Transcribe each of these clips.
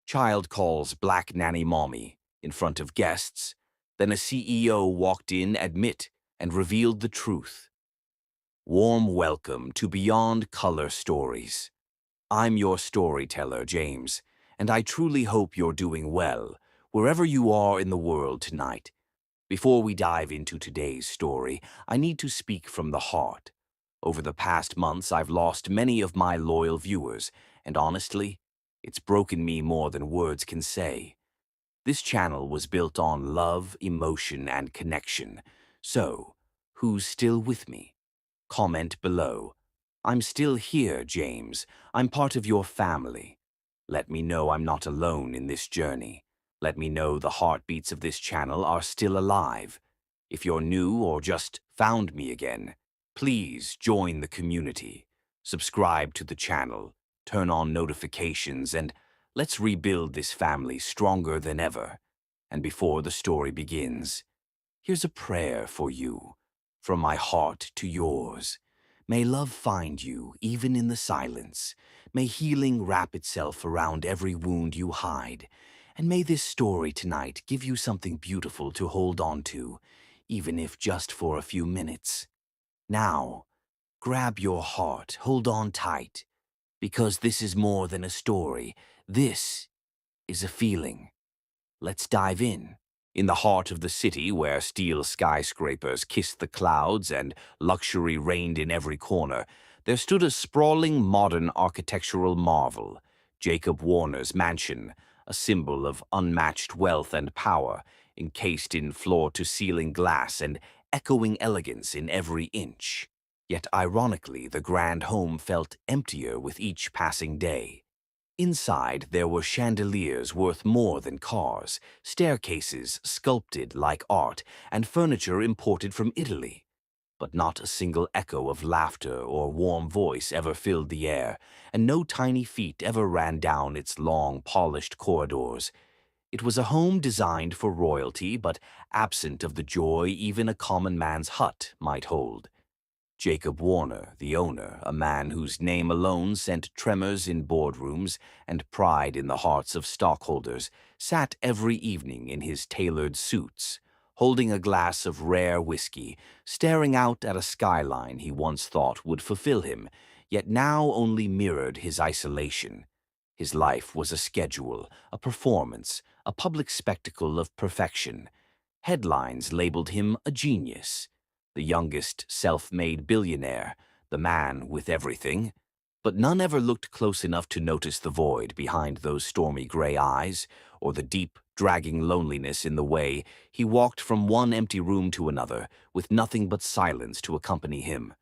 Child calls Black Nanny Mommy in front of guests. Then a CEO walked in, and revealed the truth. Warm welcome to Beyond Color Stories. I'm your storyteller, James, and I truly hope you're doing well, wherever you are in the world tonight. Before we dive into today's story, I need to speak from the heart. Over the past months, I've lost many of my loyal viewers, and honestly, it's broken me more than words can say. This channel was built on love, emotion, and connection. So, who's still with me? Comment below. I'm still here, James. I'm part of your family. Let me know I'm not alone in this journey. Let me know the heartbeats of this channel are still alive. If you're new or just found me again, please join the community. Subscribe to the channel, turn on notifications, and let's rebuild this family stronger than ever. And before the story begins, here's a prayer for you, from my heart to yours. May love find you, even in the silence. May healing wrap itself around every wound you hide. And may this story tonight give you something beautiful to hold on to, even if just for a few minutes. Now, grab your heart, hold on tight, because this is more than a story. This is a feeling. Let's dive in. In the heart of the city, where steel skyscrapers kissed the clouds and luxury reigned in every corner, there stood a sprawling modern architectural marvel, Jacob Warner's mansion, a symbol of unmatched wealth and power, encased in floor-to-ceiling glass and echoing elegance in every inch. Yet ironically, the grand home felt emptier with each passing day. Inside, there were chandeliers worth more than cars, staircases sculpted like art, and furniture imported from Italy. But not a single echo of laughter or warm voice ever filled the air, and no tiny feet ever ran down its long, polished corridors. It was a home designed for royalty, but absent of the joy even a common man's hut might hold. Jacob Warner, the owner, a man whose name alone sent tremors in boardrooms and pride in the hearts of stockholders, sat every evening in his tailored suits, holding a glass of rare whiskey, staring out at a skyline he once thought would fulfill him, yet now only mirrored his isolation. His life was a schedule, a performance, a public spectacle of perfection. Headlines labeled him a genius, the youngest self-made billionaire, the man with everything. But none ever looked close enough to notice the void behind those stormy gray eyes, or the deep, dragging loneliness in the way he walked from one empty room to another, with nothing but silence to accompany him.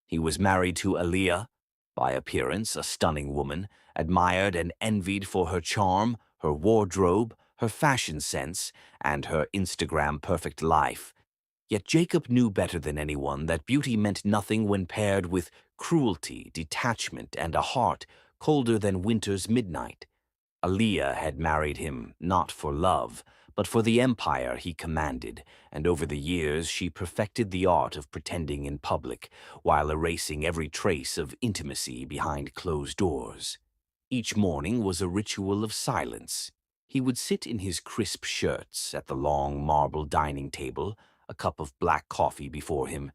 He was married to Aaliyah, by appearance a stunning woman, admired and envied for her charm, her wardrobe, her fashion sense, and her Instagram-perfect life. Yet Jacob knew better than anyone that beauty meant nothing when paired with cruelty, detachment, and a heart colder than winter's midnight. Aaliyah had married him not for love, but for the empire he commanded, and over the years she perfected the art of pretending in public, while erasing every trace of intimacy behind closed doors. Each morning was a ritual of silence. He would sit in his crisp shirts at the long marble dining table, a cup of black coffee before him,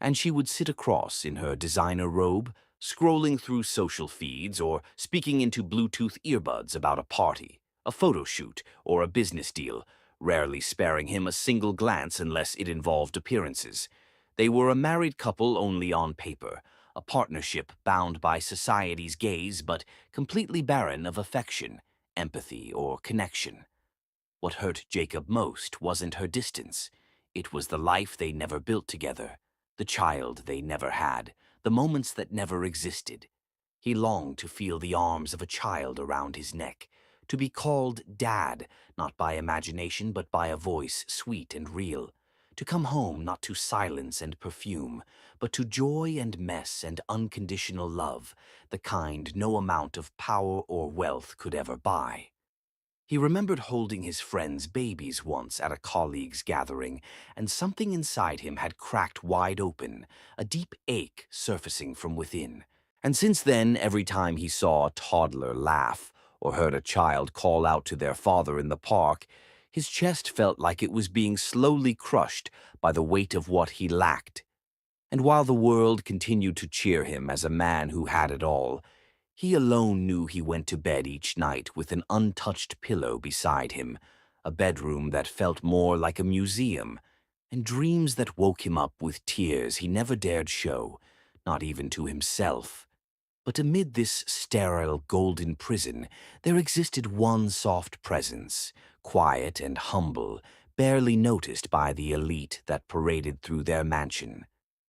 and she would sit across in her designer robe, scrolling through social feeds or speaking into Bluetooth earbuds about a party, a photo shoot, or a business deal, rarely sparing him a single glance unless it involved appearances. They were a married couple only on paper, a partnership bound by society's gaze but completely barren of affection, empathy, or connection. What hurt Jacob most wasn't her distance. It was the life they never built together, the child they never had, the moments that never existed. He longed to feel the arms of a child around his neck, to be called Dad, not by imagination but by a voice sweet and real, to come home not to silence and perfume, but to joy and mess and unconditional love, the kind no amount of power or wealth could ever buy. He remembered holding his friend's babies once at a colleague's gathering, and something inside him had cracked wide open, a deep ache surfacing from within. And since then, every time he saw a toddler laugh, or heard a child call out to their father in the park, his chest felt like it was being slowly crushed by the weight of what he lacked. And while the world continued to cheer him as a man who had it all, he alone knew he went to bed each night with an untouched pillow beside him, a bedroom that felt more like a museum, and dreams that woke him up with tears he never dared show, not even to himself. But amid this sterile golden prison, there existed one soft presence, quiet and humble, barely noticed by the elite that paraded through their mansion.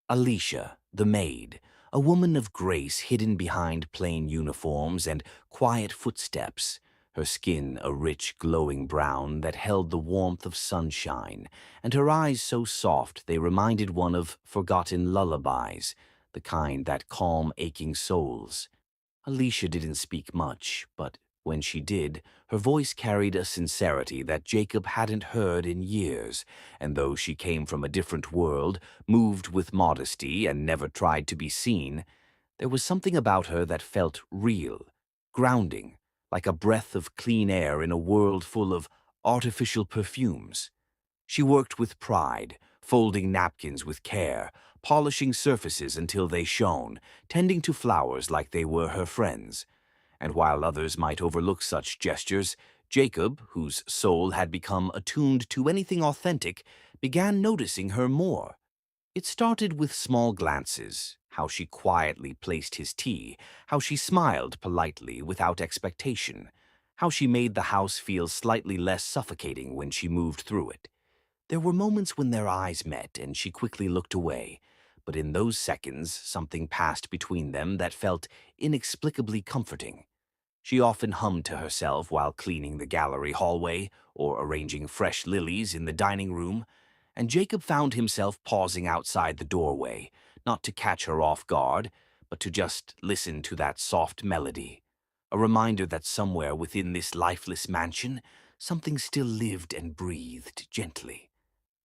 Alicia, the maid, a woman of grace hidden behind plain uniforms and quiet footsteps, her skin a rich glowing brown that held the warmth of sunshine, and her eyes so soft they reminded one of forgotten lullabies, the kind that calm aching souls. Alicia didn't speak much, but when she did, her voice carried a sincerity that Jacob hadn't heard in years, and though she came from a different world, moved with modesty, and never tried to be seen, there was something about her that felt real, grounding, like a breath of clean air in a world full of artificial perfumes. She worked with pride, folding napkins with care, polishing surfaces until they shone, tending to flowers like they were her friends. And while others might overlook such gestures, Jacob, whose soul had become attuned to anything authentic, began noticing her more. It started with small glances, how she quietly placed his tea, how she smiled politely without expectation, how she made the house feel slightly less suffocating when she moved through it. There were moments when their eyes met and she quickly looked away, but in those seconds something passed between them that felt inexplicably comforting. She often hummed to herself while cleaning the gallery hallway or arranging fresh lilies in the dining room, and Jacob found himself pausing outside the doorway, not to catch her off guard, but to just listen to that soft melody, a reminder that somewhere within this lifeless mansion, something still lived and breathed gently.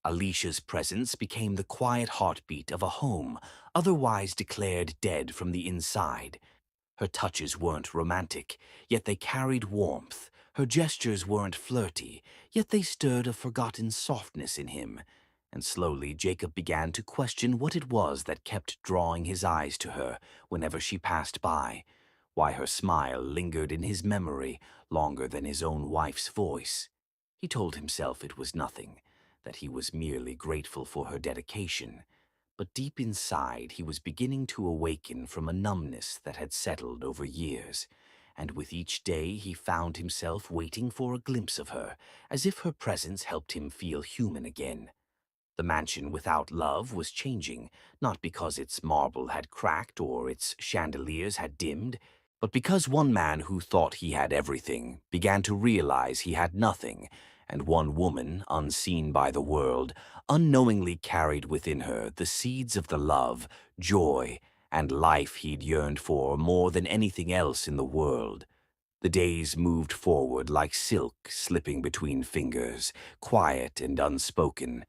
Alicia's presence became the quiet heartbeat of a home otherwise declared dead from the inside. Her touches weren't romantic, yet they carried warmth. Her gestures weren't flirty, yet they stirred a forgotten softness in him. And slowly Jacob began to question what it was that kept drawing his eyes to her whenever she passed by, why her smile lingered in his memory longer than his own wife's voice. He told himself it was nothing, that he was merely grateful for her dedication. But deep inside, he was beginning to awaken from a numbness that had settled over years, and with each day he found himself waiting for a glimpse of her, as if her presence helped him feel human again. The mansion without love was changing, not because its marble had cracked or its chandeliers had dimmed, but because one man who thought he had everything began to realize he had nothing, and one woman, unseen by the world, unknowingly carried within her the seeds of the love, joy, and life he'd yearned for more than anything else in the world. The days moved forward like silk slipping between fingers, quiet and unspoken.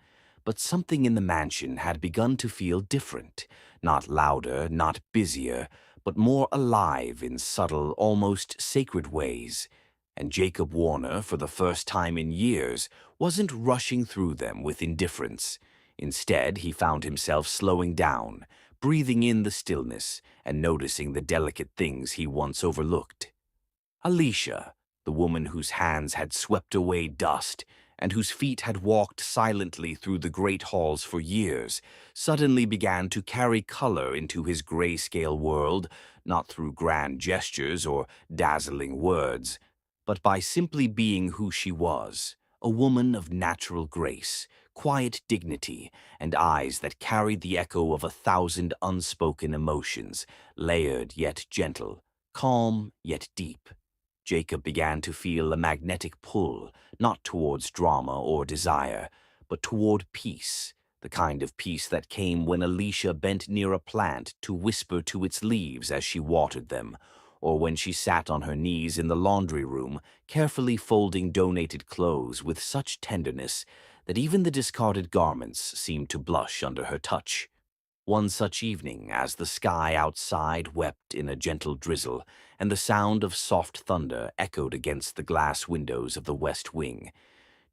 But something in the mansion had begun to feel different, not louder, not busier, but more alive in subtle, almost sacred ways. And Jacob Warner, for the first time in years, wasn't rushing through them with indifference. Instead, he found himself slowing down, breathing in the stillness, and noticing the delicate things he once overlooked. Alicia, the woman whose hands had swept away dust and whose feet had walked silently through the great halls for years, suddenly began to carry color into his grayscale world, not through grand gestures or dazzling words, but by simply being who she was, a woman of natural grace, quiet dignity, and eyes that carried the echo of 1,000 unspoken emotions, layered yet gentle, calm yet deep. Jacob began to feel a magnetic pull, not towards drama or desire, but toward peace, the kind of peace that came when Alicia bent near a plant to whisper to its leaves as she watered them, or when she sat on her knees in the laundry room, carefully folding donated clothes with such tenderness that even the discarded garments seemed to blush under her touch. One such evening, as the sky outside wept in a gentle drizzle, and the sound of soft thunder echoed against the glass windows of the west wing,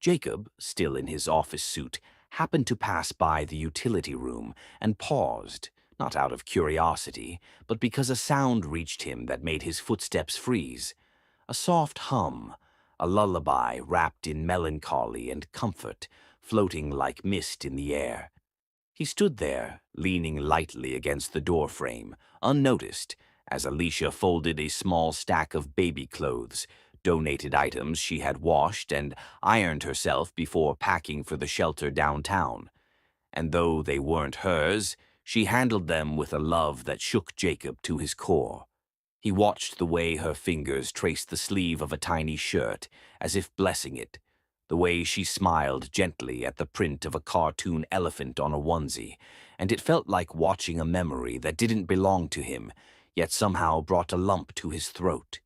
Jacob, still in his office suit, happened to pass by the utility room and paused, not out of curiosity, but because a sound reached him that made his footsteps freeze. A soft hum, a lullaby wrapped in melancholy and comfort, floating like mist in the air. He stood there, leaning lightly against the doorframe, unnoticed, as Alicia folded a small stack of baby clothes, donated items she had washed and ironed herself before packing for the shelter downtown. And though they weren't hers, she handled them with a love that shook Jacob to his core. He watched the way her fingers traced the sleeve of a tiny shirt, as if blessing it, the way she smiled gently at the print of a cartoon elephant on a onesie, and it felt like watching a memory that didn't belong to him, yet somehow brought a lump to his throat.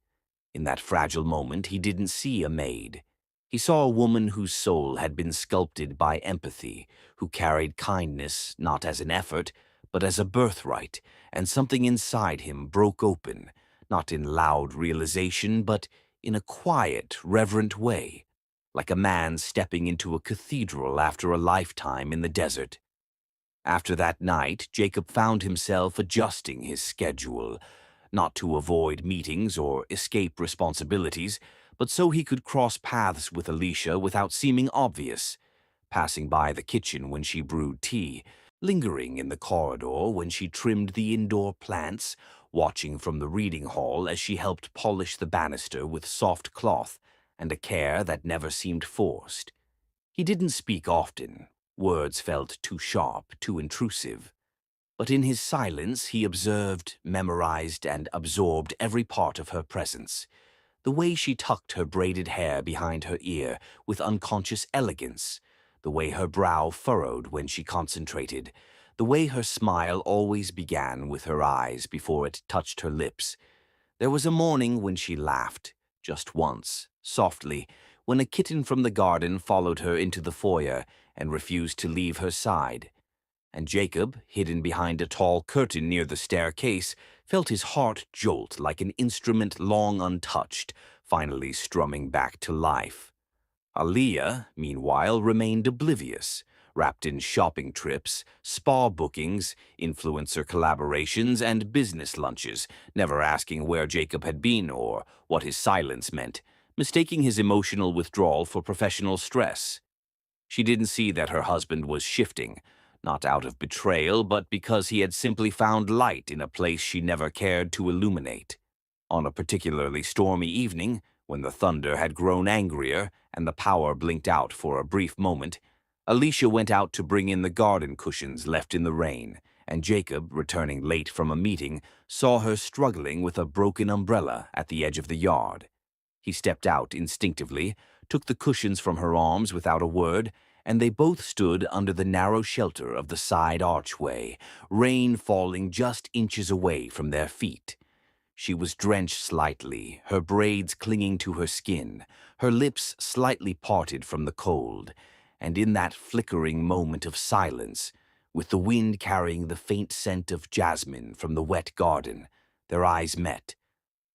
In that fragile moment, he didn't see a maid. He saw a woman whose soul had been sculpted by empathy, who carried kindness not as an effort, but as a birthright, and something inside him broke open, not in loud realization, but in a quiet, reverent way, like a man stepping into a cathedral after a lifetime in the desert. After that night, Jacob found himself adjusting his schedule, not to avoid meetings or escape responsibilities, but so he could cross paths with Alicia without seeming obvious, passing by the kitchen when she brewed tea, lingering in the corridor when she trimmed the indoor plants, watching from the reading hall as she helped polish the banister with soft cloth and a care that never seemed forced. He didn't speak often. Words felt too sharp, too intrusive. But in his silence he observed, memorized, and absorbed every part of her presence. The way she tucked her braided hair behind her ear with unconscious elegance, the way her brow furrowed when she concentrated, the way her smile always began with her eyes before it touched her lips. There was a morning when she laughed, just once, softly, when a kitten from the garden followed her into the foyer and refused to leave her side. And Jacob, hidden behind a tall curtain near the staircase, felt his heart jolt like an instrument long untouched, finally strumming back to life. Aaliyah, meanwhile, remained oblivious, wrapped in shopping trips, spa bookings, influencer collaborations, and business lunches, never asking where Jacob had been or what his silence meant, mistaking his emotional withdrawal for professional stress. She didn't see that her husband was shifting, not out of betrayal, but because he had simply found light in a place she never cared to illuminate. On a particularly stormy evening, when the thunder had grown angrier and the power blinked out for a brief moment, Alicia went out to bring in the garden cushions left in the rain, and Jacob, returning late from a meeting, saw her struggling with a broken umbrella at the edge of the yard. He stepped out instinctively, took the cushions from her arms without a word, and they both stood under the narrow shelter of the side archway, rain falling just inches away from their feet. She was drenched slightly, her braids clinging to her skin, her lips slightly parted from the cold, and in that flickering moment of silence, with the wind carrying the faint scent of jasmine from the wet garden, their eyes met,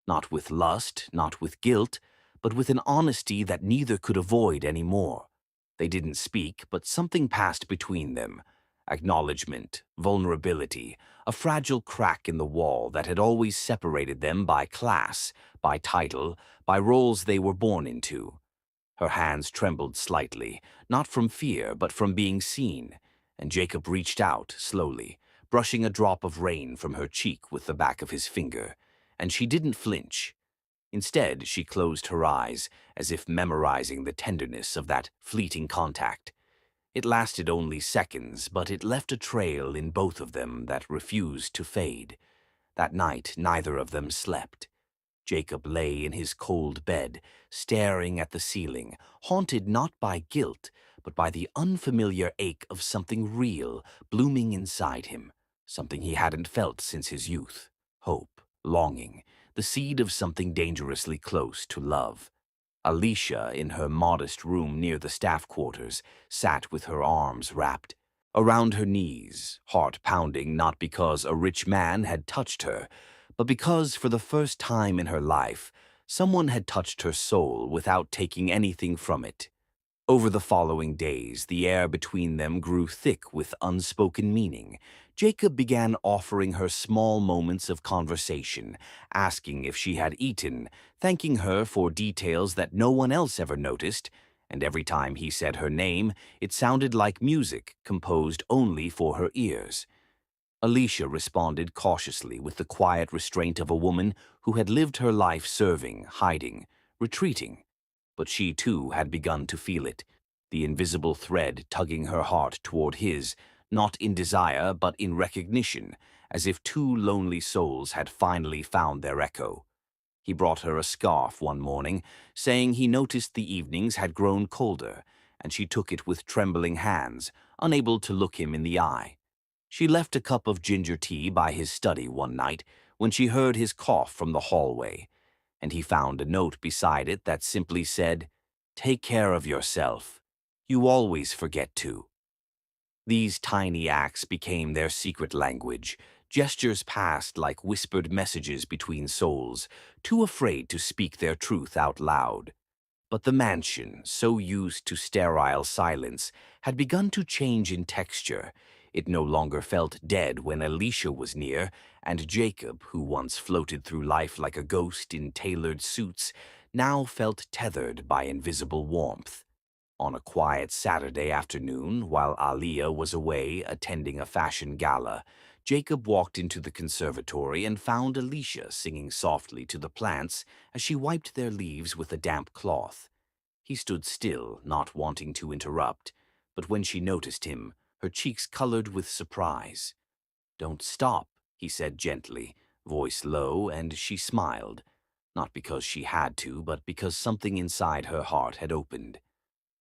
not with lust, not with guilt, but with an honesty that neither could avoid any more. They didn't speak, but something passed between them. Acknowledgement, vulnerability, a fragile crack in the wall that had always separated them by class, by title, by roles they were born into. Her hands trembled slightly, not from fear, but from being seen, and Jacob reached out, slowly, brushing a drop of rain from her cheek with the back of his finger, and she didn't flinch. Instead, she closed her eyes, as if memorizing the tenderness of that fleeting contact. It lasted only seconds, but it left a trail in both of them that refused to fade. That night, neither of them slept. Jacob lay in his cold bed, staring at the ceiling, haunted not by guilt, but by the unfamiliar ache of something real blooming inside him, something he hadn't felt since his youth. Hope, longing, the seed of something dangerously close to love. Alicia, in her modest room near the staff quarters, sat with her arms wrapped. around her knees, heart pounding not because a rich man had touched her, but because for the first time in her life, someone had touched her soul without taking anything from it. Over the following days, the air between them grew thick with unspoken meaning. Jacob began offering her small moments of conversation, asking if she had eaten, thanking her for details that no one else ever noticed, and every time he said her name, it sounded like music composed only for her ears. Alicia responded cautiously with the quiet restraint of a woman who had lived her life serving, hiding, retreating. But she too had begun to feel it, the invisible thread tugging her heart toward his, not in desire but in recognition, as if two lonely souls had finally found their echo. He brought her a scarf one morning, saying he noticed the evenings had grown colder, and she took it with trembling hands, unable to look him in the eye. She left a cup of ginger tea by his study one night when she heard his cough from the hallway, and he found a note beside it that simply said, "Take care of yourself. You always forget to." These tiny acts became their secret language, gestures passed like whispered messages between souls, too afraid to speak their truth out loud. But the mansion, so used to sterile silence, had begun to change in texture. It no longer felt dead when Alicia was near, and Jacob, who once floated through life like a ghost in tailored suits, now felt tethered by invisible warmth. On a quiet Saturday afternoon, while Alia was away attending a fashion gala, Jacob walked into the conservatory and found Alicia singing softly to the plants as she wiped their leaves with a damp cloth. He stood still, not wanting to interrupt, but when she noticed him, her cheeks colored with surprise. "Don't stop," he said gently, voice low, and she smiled, not because she had to, but because something inside her heart had opened.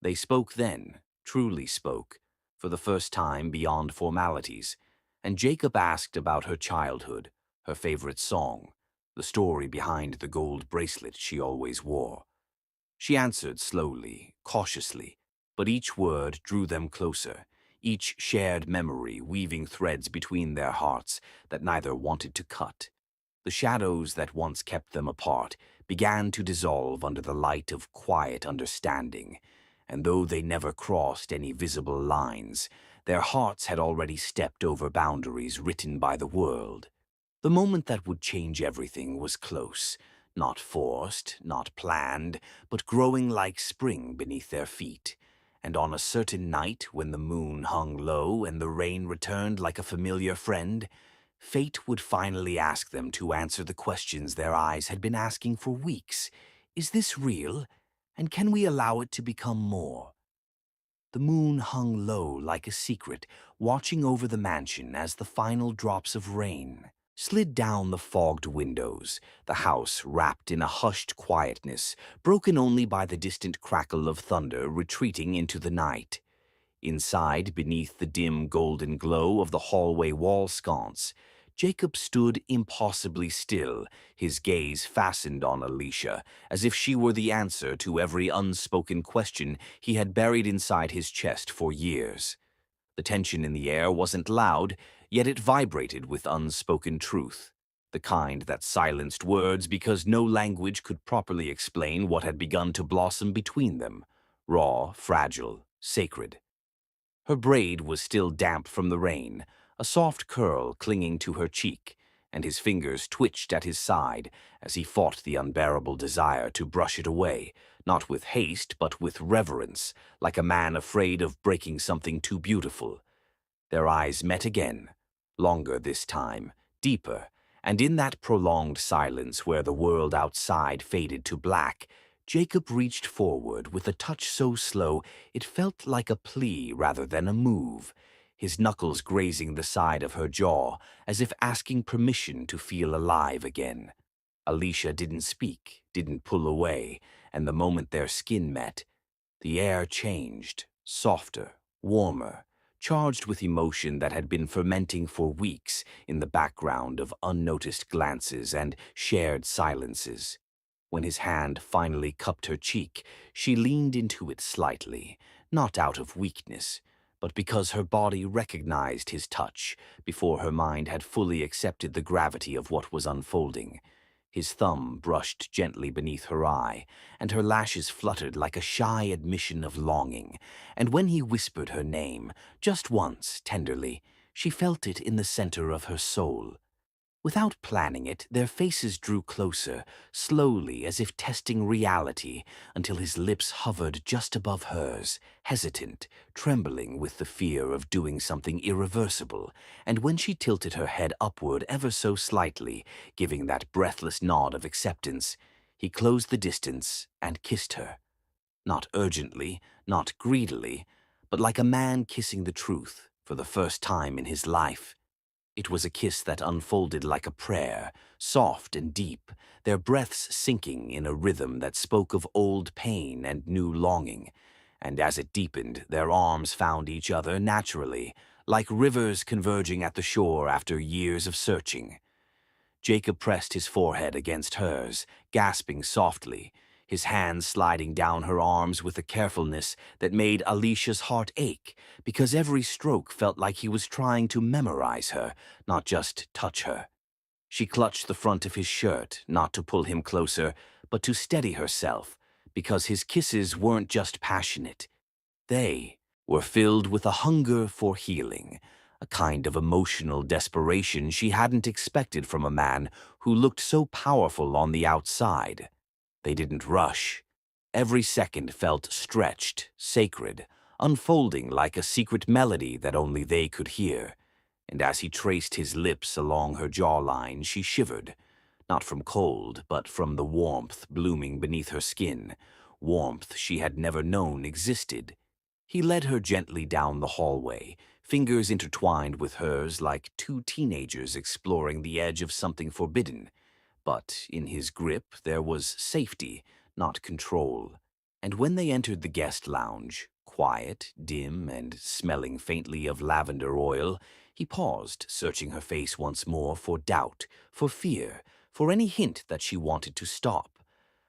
They spoke then, truly spoke, for the first time beyond formalities, and Jacob asked about her childhood, her favorite song, the story behind the gold bracelet she always wore. She answered slowly, cautiously, but each word drew them closer, each shared memory weaving threads between their hearts that neither wanted to cut. The shadows that once kept them apart began to dissolve under the light of quiet understanding, and though they never crossed any visible lines, their hearts had already stepped over boundaries written by the world. The moment that would change everything was close, not forced, not planned, but growing like spring beneath their feet. And on a certain night, when the moon hung low and the rain returned like a familiar friend, fate would finally ask them to answer the questions their eyes had been asking for weeks. Is this real? And can we allow it to become more? The moon hung low like a secret, watching over the mansion as the final drops of rain slid down the fogged windows, the house wrapped in a hushed quietness, broken only by the distant crackle of thunder retreating into the night. Inside, beneath the dim golden glow of the hallway wall sconce, Jacob stood impossibly still, his gaze fastened on Alicia, as if she were the answer to every unspoken question he had buried inside his chest for years. The tension in the air wasn't loud, yet it vibrated with unspoken truth, the kind that silenced words because no language could properly explain what had begun to blossom between them, raw, fragile, sacred. Her braid was still damp from the rain, a soft curl clinging to her cheek, and his fingers twitched at his side as he fought the unbearable desire to brush it away, not with haste but with reverence, like a man afraid of breaking something too beautiful. Their eyes met again, longer this time, deeper, and in that prolonged silence where the world outside faded to black, Jacob reached forward with a touch so slow it felt like a plea rather than a move, his knuckles grazing the side of her jaw as if asking permission to feel alive again. Alicia didn't speak, didn't pull away, and the moment their skin met, the air changed, softer, warmer, charged with emotion that had been fermenting for weeks in the background of unnoticed glances and shared silences. When his hand finally cupped her cheek, she leaned into it slightly, not out of weakness, but because her body recognized his touch before her mind had fully accepted the gravity of what was unfolding. His thumb brushed gently beneath her eye, and her lashes fluttered like a shy admission of longing. And when he whispered her name, just once, tenderly, she felt it in the center of her soul. Without planning it, their faces drew closer, slowly as if testing reality, until his lips hovered just above hers, hesitant, trembling with the fear of doing something irreversible. And when she tilted her head upward ever so slightly, giving that breathless nod of acceptance, he closed the distance and kissed her. Not urgently, not greedily, but like a man kissing the truth for the first time in his life. It was a kiss that unfolded like a prayer, soft and deep, their breaths sinking in a rhythm that spoke of old pain and new longing. And as it deepened, their arms found each other naturally, like rivers converging at the shore after years of searching. Jacob pressed his forehead against hers, gasping softly, his hands sliding down her arms with a carefulness that made Alicia's heart ache, because every stroke felt like he was trying to memorize her, not just touch her. She clutched the front of his shirt, not to pull him closer, but to steady herself, because his kisses weren't just passionate. They were filled with a hunger for healing, a kind of emotional desperation she hadn't expected from a man who looked so powerful on the outside. They didn't rush. Every second felt stretched, sacred, unfolding like a secret melody that only they could hear. And as he traced his lips along her jawline, she shivered, not from cold, but from the warmth blooming beneath her skin, warmth she had never known existed. He led her gently down the hallway, fingers intertwined with hers like two teenagers exploring the edge of something forbidden. But in his grip there was safety, not control. And when they entered the guest lounge, quiet, dim, and smelling faintly of lavender oil, he paused, searching her face once more for doubt, for fear, for any hint that she wanted to stop.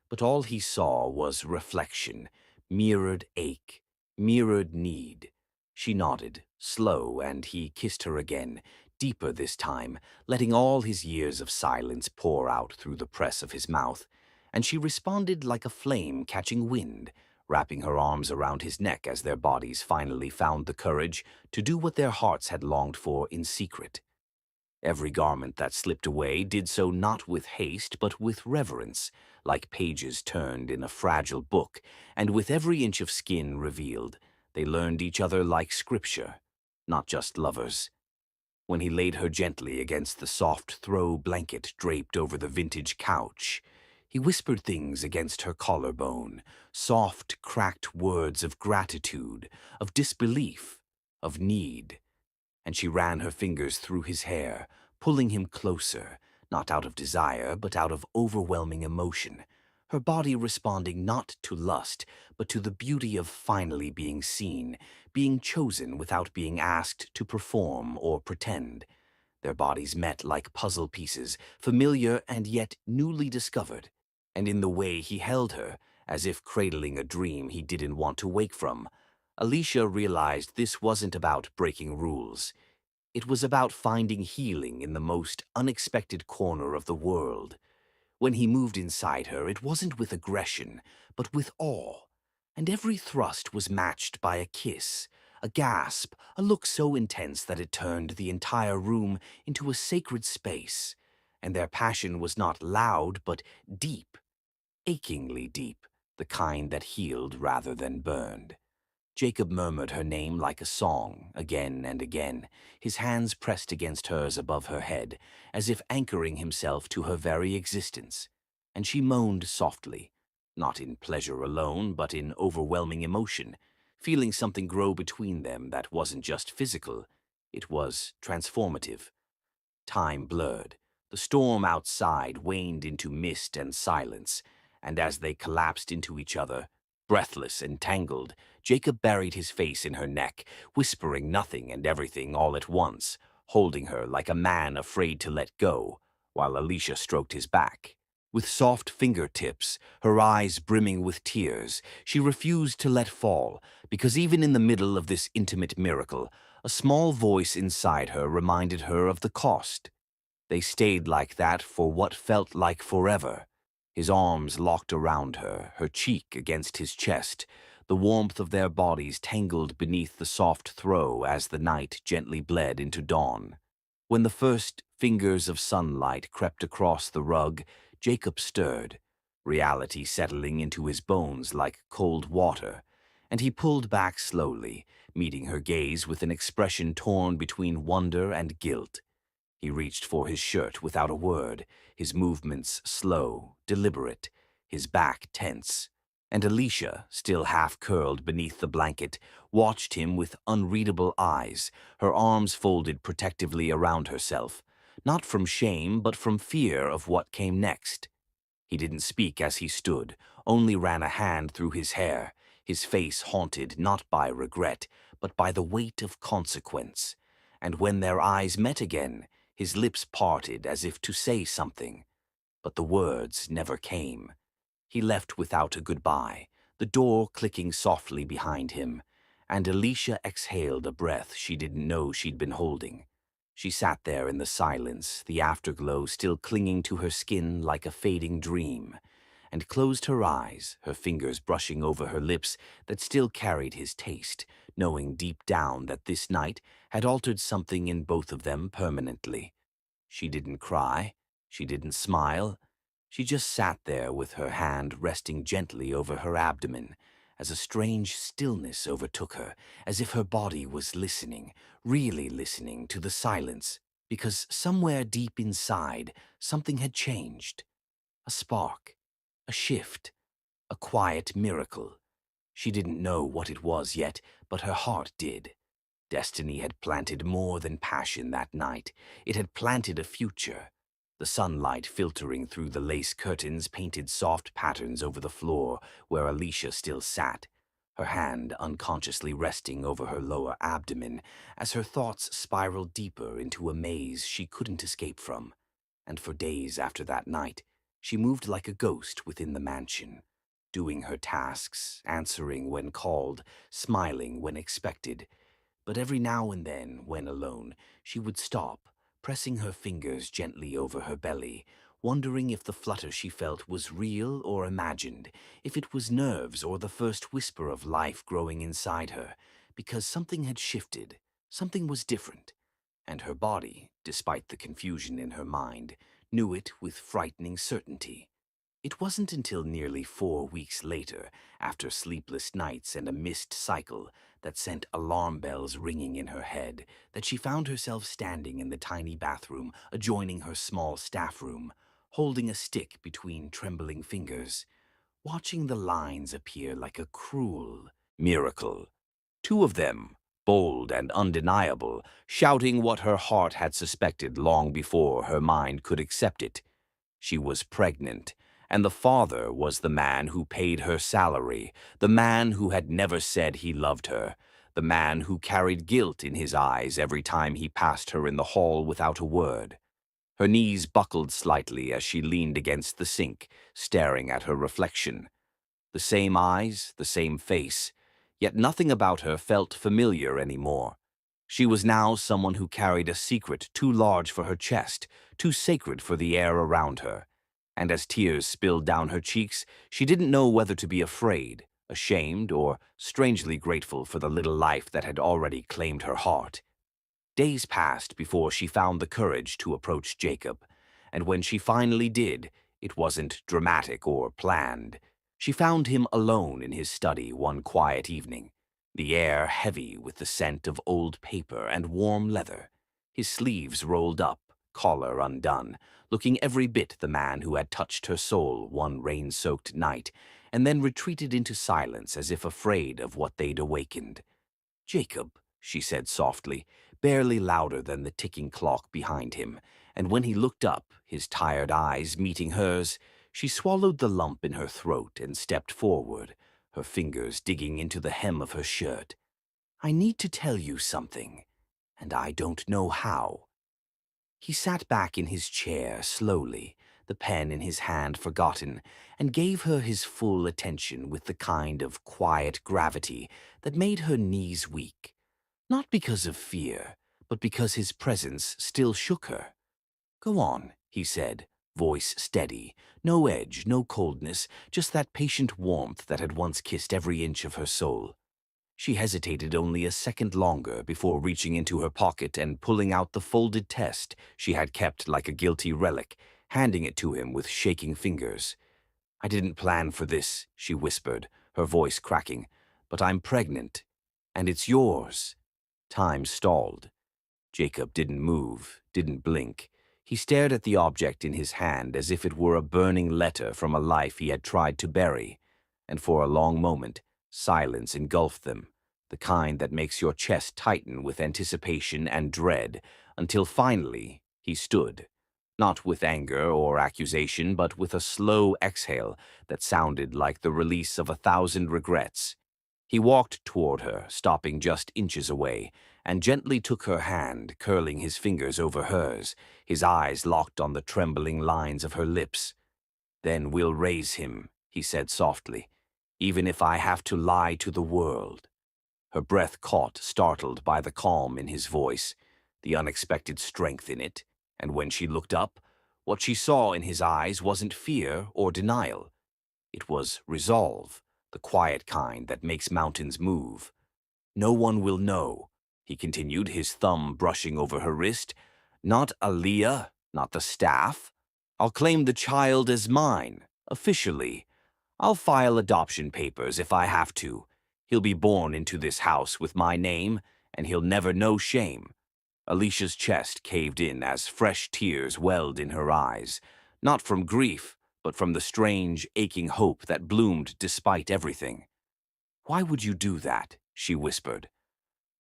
But all he saw was reflection, mirrored ache, mirrored need. She nodded, slow, and he kissed her again, deeper this time, letting all his years of silence pour out through the press of his mouth. And she responded like a flame catching wind, wrapping her arms around his neck as their bodies finally found the courage to do what their hearts had longed for in secret. Every garment that slipped away did so not with haste, but with reverence, like pages turned in a fragile book, and with every inch of skin revealed, they learned each other like scripture, not just lovers. When he laid her gently against the soft throw blanket draped over the vintage couch, he whispered things against her collarbone, soft, cracked words of gratitude, of disbelief, of need. And she ran her fingers through his hair, pulling him closer, not out of desire, but out of overwhelming emotion, her body responding not to lust, but to the beauty of finally being seen, being chosen without being asked to perform or pretend. Their bodies met like puzzle pieces, familiar and yet newly discovered. And in the way he held her, as if cradling a dream he didn't want to wake from, Alicia realized this wasn't about breaking rules. It was about finding healing in the most unexpected corner of the world. When he moved inside her, it wasn't with aggression, but with awe. And every thrust was matched by a kiss, a gasp, a look so intense that it turned the entire room into a sacred space. And their passion was not loud, but deep, achingly deep, the kind that healed rather than burned. Jacob murmured her name like a song, again and again, his hands pressed against hers above her head, as if anchoring himself to her very existence. And she moaned softly, not in pleasure alone, but in overwhelming emotion, feeling something grow between them that wasn't just physical, it was transformative. Time blurred. The storm outside waned into mist and silence, and as they collapsed into each other, breathless and tangled, Jacob buried his face in her neck, whispering nothing and everything all at once, holding her like a man afraid to let go, while Alicia stroked his back. With soft fingertips, her eyes brimming with tears, she refused to let fall, because even in the middle of this intimate miracle, a small voice inside her reminded her of the cost. They stayed like that for what felt like forever. His arms locked around her, her cheek against his chest, the warmth of their bodies tangled beneath the soft throw as the night gently bled into dawn. When the first fingers of sunlight crept across the rug, Jacob stirred, reality settling into his bones like cold water, and he pulled back slowly, meeting her gaze with an expression torn between wonder and guilt. He reached for his shirt without a word, his movements slow, deliberate, his back tense. And Alicia, still half-curled beneath the blanket, watched him with unreadable eyes, her arms folded protectively around herself, not from shame but from fear of what came next. He didn't speak as he stood, only ran a hand through his hair, his face haunted not by regret, but by the weight of consequence. And when their eyes met again, his lips parted as if to say something, but the words never came. He left without a goodbye, the door clicking softly behind him, and Alicia exhaled a breath she didn't know she'd been holding. She sat there in the silence, the afterglow still clinging to her skin like a fading dream, and closed her eyes, her fingers brushing over her lips that still carried his taste, knowing deep down that this night had altered something in both of them permanently. She didn't cry, she didn't smile, she just sat there with her hand resting gently over her abdomen, as a strange stillness overtook her, as if her body was listening, really listening to the silence, because somewhere deep inside something had changed. A spark, a shift, a quiet miracle. She didn't know what it was yet, but her heart did. Destiny had planted more than passion that night. It had planted a future. The sunlight filtering through the lace curtains painted soft patterns over the floor where Alicia still sat, her hand unconsciously resting over her lower abdomen as her thoughts spiraled deeper into a maze she couldn't escape from. And for days after that night, she moved like a ghost within the mansion, doing her tasks, answering when called, smiling when expected. But every now and then, when alone, she would stop, pressing her fingers gently over her belly, wondering if the flutter she felt was real or imagined, if it was nerves or the first whisper of life growing inside her, because something had shifted, something was different, and her body, despite the confusion in her mind, knew it with frightening certainty. It wasn't until nearly 4 weeks later, after sleepless nights and a missed cycle that sent alarm bells ringing in her head, that she found herself standing in the tiny bathroom adjoining her small staff room, holding a stick between trembling fingers, watching the lines appear like a cruel miracle. Two of them, bold and undeniable, shouting what her heart had suspected long before her mind could accept it. She was pregnant, and the father was the man who paid her salary, the man who had never said he loved her, the man who carried guilt in his eyes every time he passed her in the hall without a word. Her knees buckled slightly as she leaned against the sink, staring at her reflection. The same eyes, the same face, yet nothing about her felt familiar anymore. She was now someone who carried a secret too large for her chest, too sacred for the air around her. And as tears spilled down her cheeks, she didn't know whether to be afraid, ashamed, or strangely grateful for the little life that had already claimed her heart. Days passed before she found the courage to approach Jacob, and when she finally did, it wasn't dramatic or planned. She found him alone in his study one quiet evening, the air heavy with the scent of old paper and warm leather, his sleeves rolled up, collar undone, looking every bit the man who had touched her soul one rain-soaked night, and then retreated into silence as if afraid of what they'd awakened. "Jacob," she said softly, barely louder than the ticking clock behind him, and when he looked up, his tired eyes meeting hers, she swallowed the lump in her throat and stepped forward, her fingers digging into the hem of her shirt. "I need to tell you something, and I don't know how." He sat back in his chair slowly, the pen in his hand forgotten, and gave her his full attention with the kind of quiet gravity that made her knees weak, not because of fear, but because his presence still shook her. "Go on," he said, voice steady, no edge, no coldness, just that patient warmth that had once kissed every inch of her soul. She hesitated only a second longer before reaching into her pocket and pulling out the folded test she had kept like a guilty relic, handing it to him with shaking fingers. "I didn't plan for this," she whispered, her voice cracking, "but I'm pregnant, and it's yours." Time stalled. Jacob didn't move, didn't blink. He stared at the object in his hand as if it were a burning letter from a life he had tried to bury, and for a long moment, silence engulfed them, the kind that makes your chest tighten with anticipation and dread, until finally he stood, not with anger or accusation, but with a slow exhale that sounded like the release of 1,000 regrets. He walked toward her, stopping just inches away, and gently took her hand, curling his fingers over hers, his eyes locked on the trembling lines of her lips. "Then we'll raise him," he said softly, "even if I have to lie to the world." Her breath caught, startled by the calm in his voice, the unexpected strength in it, and when she looked up, what she saw in his eyes wasn't fear or denial. It was resolve, the quiet kind that makes mountains move. "No one will know," he continued, his thumb brushing over her wrist. "Not Aaliyah, not the staff. I'll claim the child as mine, officially. I'll file adoption papers if I have to. He'll be born into this house with my name, and he'll never know shame." Alicia's chest caved in as fresh tears welled in her eyes, not from grief, but from the strange, aching hope that bloomed despite everything. "Why would you do that?" she whispered.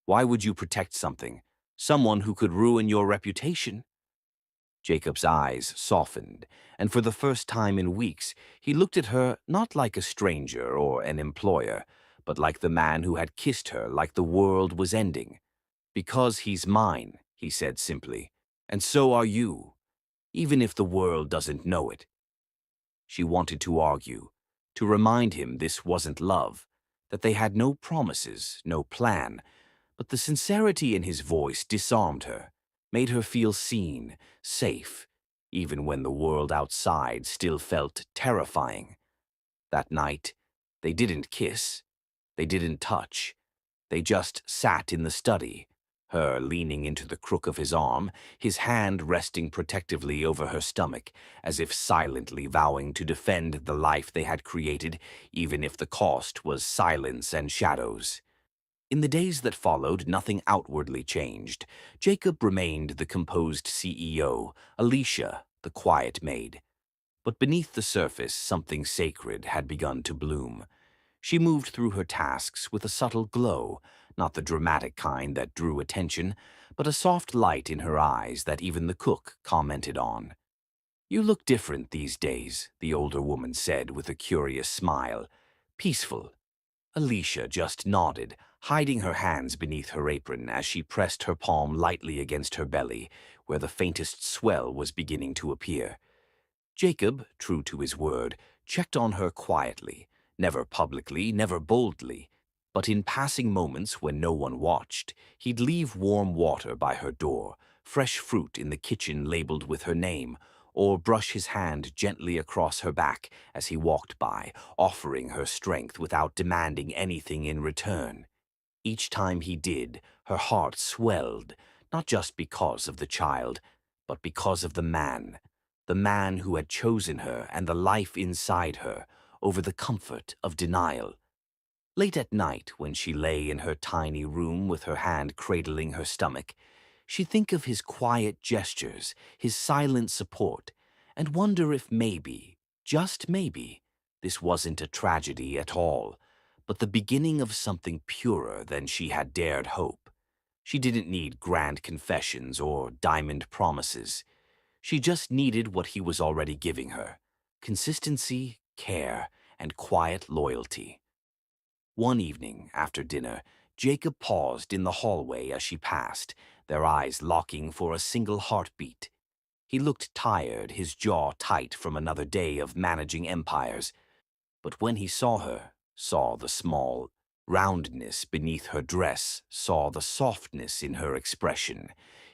"Why would you protect someone who could ruin your reputation?" Jacob's eyes softened, and for the first time in weeks, he looked at her not like a stranger or an employer, but like the man who had kissed her like the world was ending. "Because he's mine," he said simply, "and so are you, even if the world doesn't know it." She wanted to argue, to remind him this wasn't love, that they had no promises, no plan, but the sincerity in his voice disarmed her, made her feel seen, safe, even when the world outside still felt terrifying. That night, they didn't kiss, they didn't touch, they just sat in the study, her leaning into the crook of his arm, his hand resting protectively over her stomach, as if silently vowing to defend the life they had created, even if the cost was silence and shadows. In the days that followed, nothing outwardly changed. Jacob remained the composed CEO, Alicia, the quiet maid. But beneath the surface, something sacred had begun to bloom. She moved through her tasks with a subtle glow, not the dramatic kind that drew attention, but a soft light in her eyes that even the cook commented on. "You look different these days," the older woman said with a curious smile. "Peaceful." Alicia just nodded, hiding her hands beneath her apron as she pressed her palm lightly against her belly, where the faintest swell was beginning to appear. Jacob, true to his word, checked on her quietly, never publicly, never boldly, but in passing moments when no one watched, he'd leave warm water by her door, fresh fruit in the kitchen labeled with her name, or brush his hand gently across her back as he walked by, offering her strength without demanding anything in return. Each time he did, her heart swelled, not just because of the child, but because of the man who had chosen her and the life inside her over the comfort of denial. Late at night, when she lay in her tiny room with her hand cradling her stomach, she'd think of his quiet gestures, his silent support, and wonder if maybe, just maybe, this wasn't a tragedy at all, but the beginning of something purer than she had dared hope. She didn't need grand confessions or diamond promises. She just needed what he was already giving her: consistency, care, and quiet loyalty. One evening, after dinner, Jacob paused in the hallway as she passed, their eyes locking for a single heartbeat. He looked tired, his jaw tight from another day of managing empires. But when he saw her, saw the small roundness beneath her dress, saw the softness in her expression,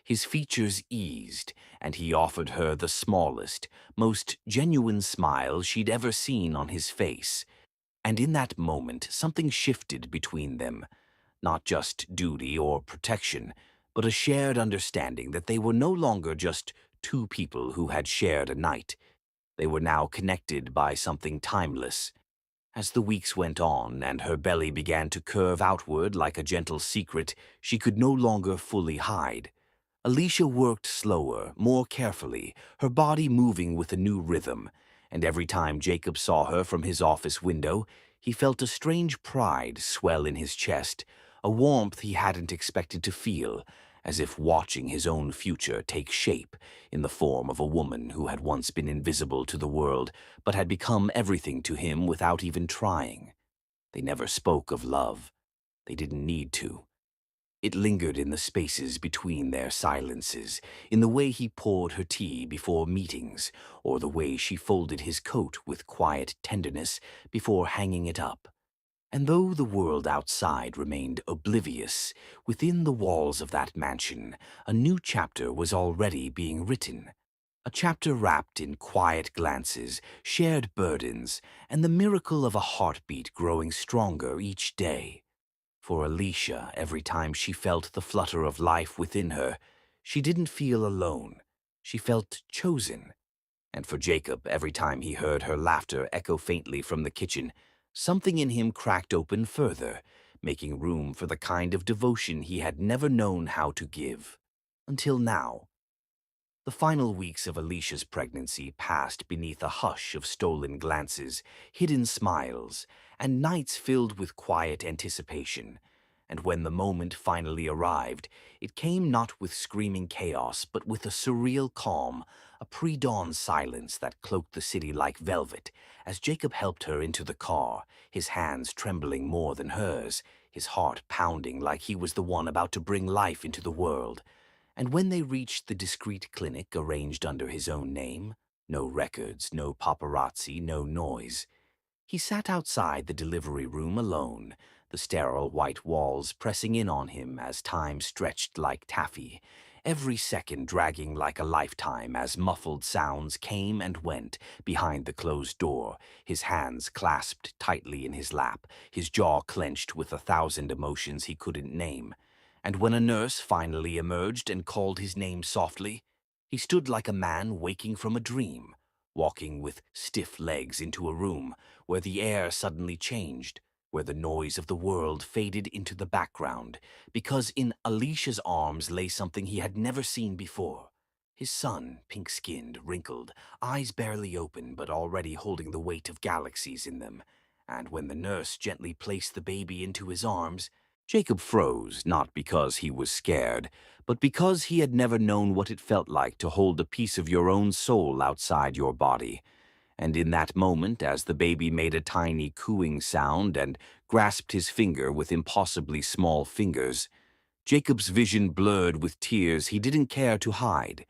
his features eased, and he offered her the smallest, most genuine smile she'd ever seen on his face. And in that moment, something shifted between them. Not just duty or protection, but a shared understanding that they were no longer just two people who had shared a night. They were now connected by something timeless. As the weeks went on and her belly began to curve outward like a gentle secret she could no longer fully hide, Alicia worked slower, more carefully, her body moving with a new rhythm, and every time Jacob saw her from his office window, he felt a strange pride swell in his chest, a warmth he hadn't expected to feel, as if watching his own future take shape in the form of a woman who had once been invisible to the world, but had become everything to him without even trying. They never spoke of love. They didn't need to. It lingered in the spaces between their silences, in the way he poured her tea before meetings, or the way she folded his coat with quiet tenderness before hanging it up. And though the world outside remained oblivious, within the walls of that mansion, a new chapter was already being written. A chapter wrapped in quiet glances, shared burdens, and the miracle of a heartbeat growing stronger each day. For Alicia, every time she felt the flutter of life within her, she didn't feel alone. She felt chosen. And for Jacob, every time he heard her laughter echo faintly from the kitchen, something in him cracked open further, making room for the kind of devotion he had never known how to give. Until now. The final weeks of Alicia's pregnancy passed beneath a hush of stolen glances, hidden smiles, and nights filled with quiet anticipation. And when the moment finally arrived, it came not with screaming chaos, but with a surreal calm, a pre-dawn silence that cloaked the city like velvet, as Jacob helped her into the car, his hands trembling more than hers, his heart pounding like he was the one about to bring life into the world. And when they reached the discreet clinic arranged under his own name, no records, no paparazzi, no noise, he sat outside the delivery room alone, the sterile white walls pressing in on him as time stretched like taffy, every second dragging like a lifetime as muffled sounds came and went behind the closed door, his hands clasped tightly in his lap, his jaw clenched with 1,000 emotions he couldn't name. And when a nurse finally emerged and called his name softly, he stood like a man waking from a dream, walking with stiff legs into a room where the air suddenly changed, where the noise of the world faded into the background, because in Alicia's arms lay something he had never seen before. His son, pink-skinned, wrinkled, eyes barely open but already holding the weight of galaxies in them. And when the nurse gently placed the baby into his arms, Jacob froze, not because he was scared, but because he had never known what it felt like to hold a piece of your own soul outside your body. And in that moment, as the baby made a tiny cooing sound and grasped his finger with impossibly small fingers, Jacob's vision blurred with tears he didn't care to hide,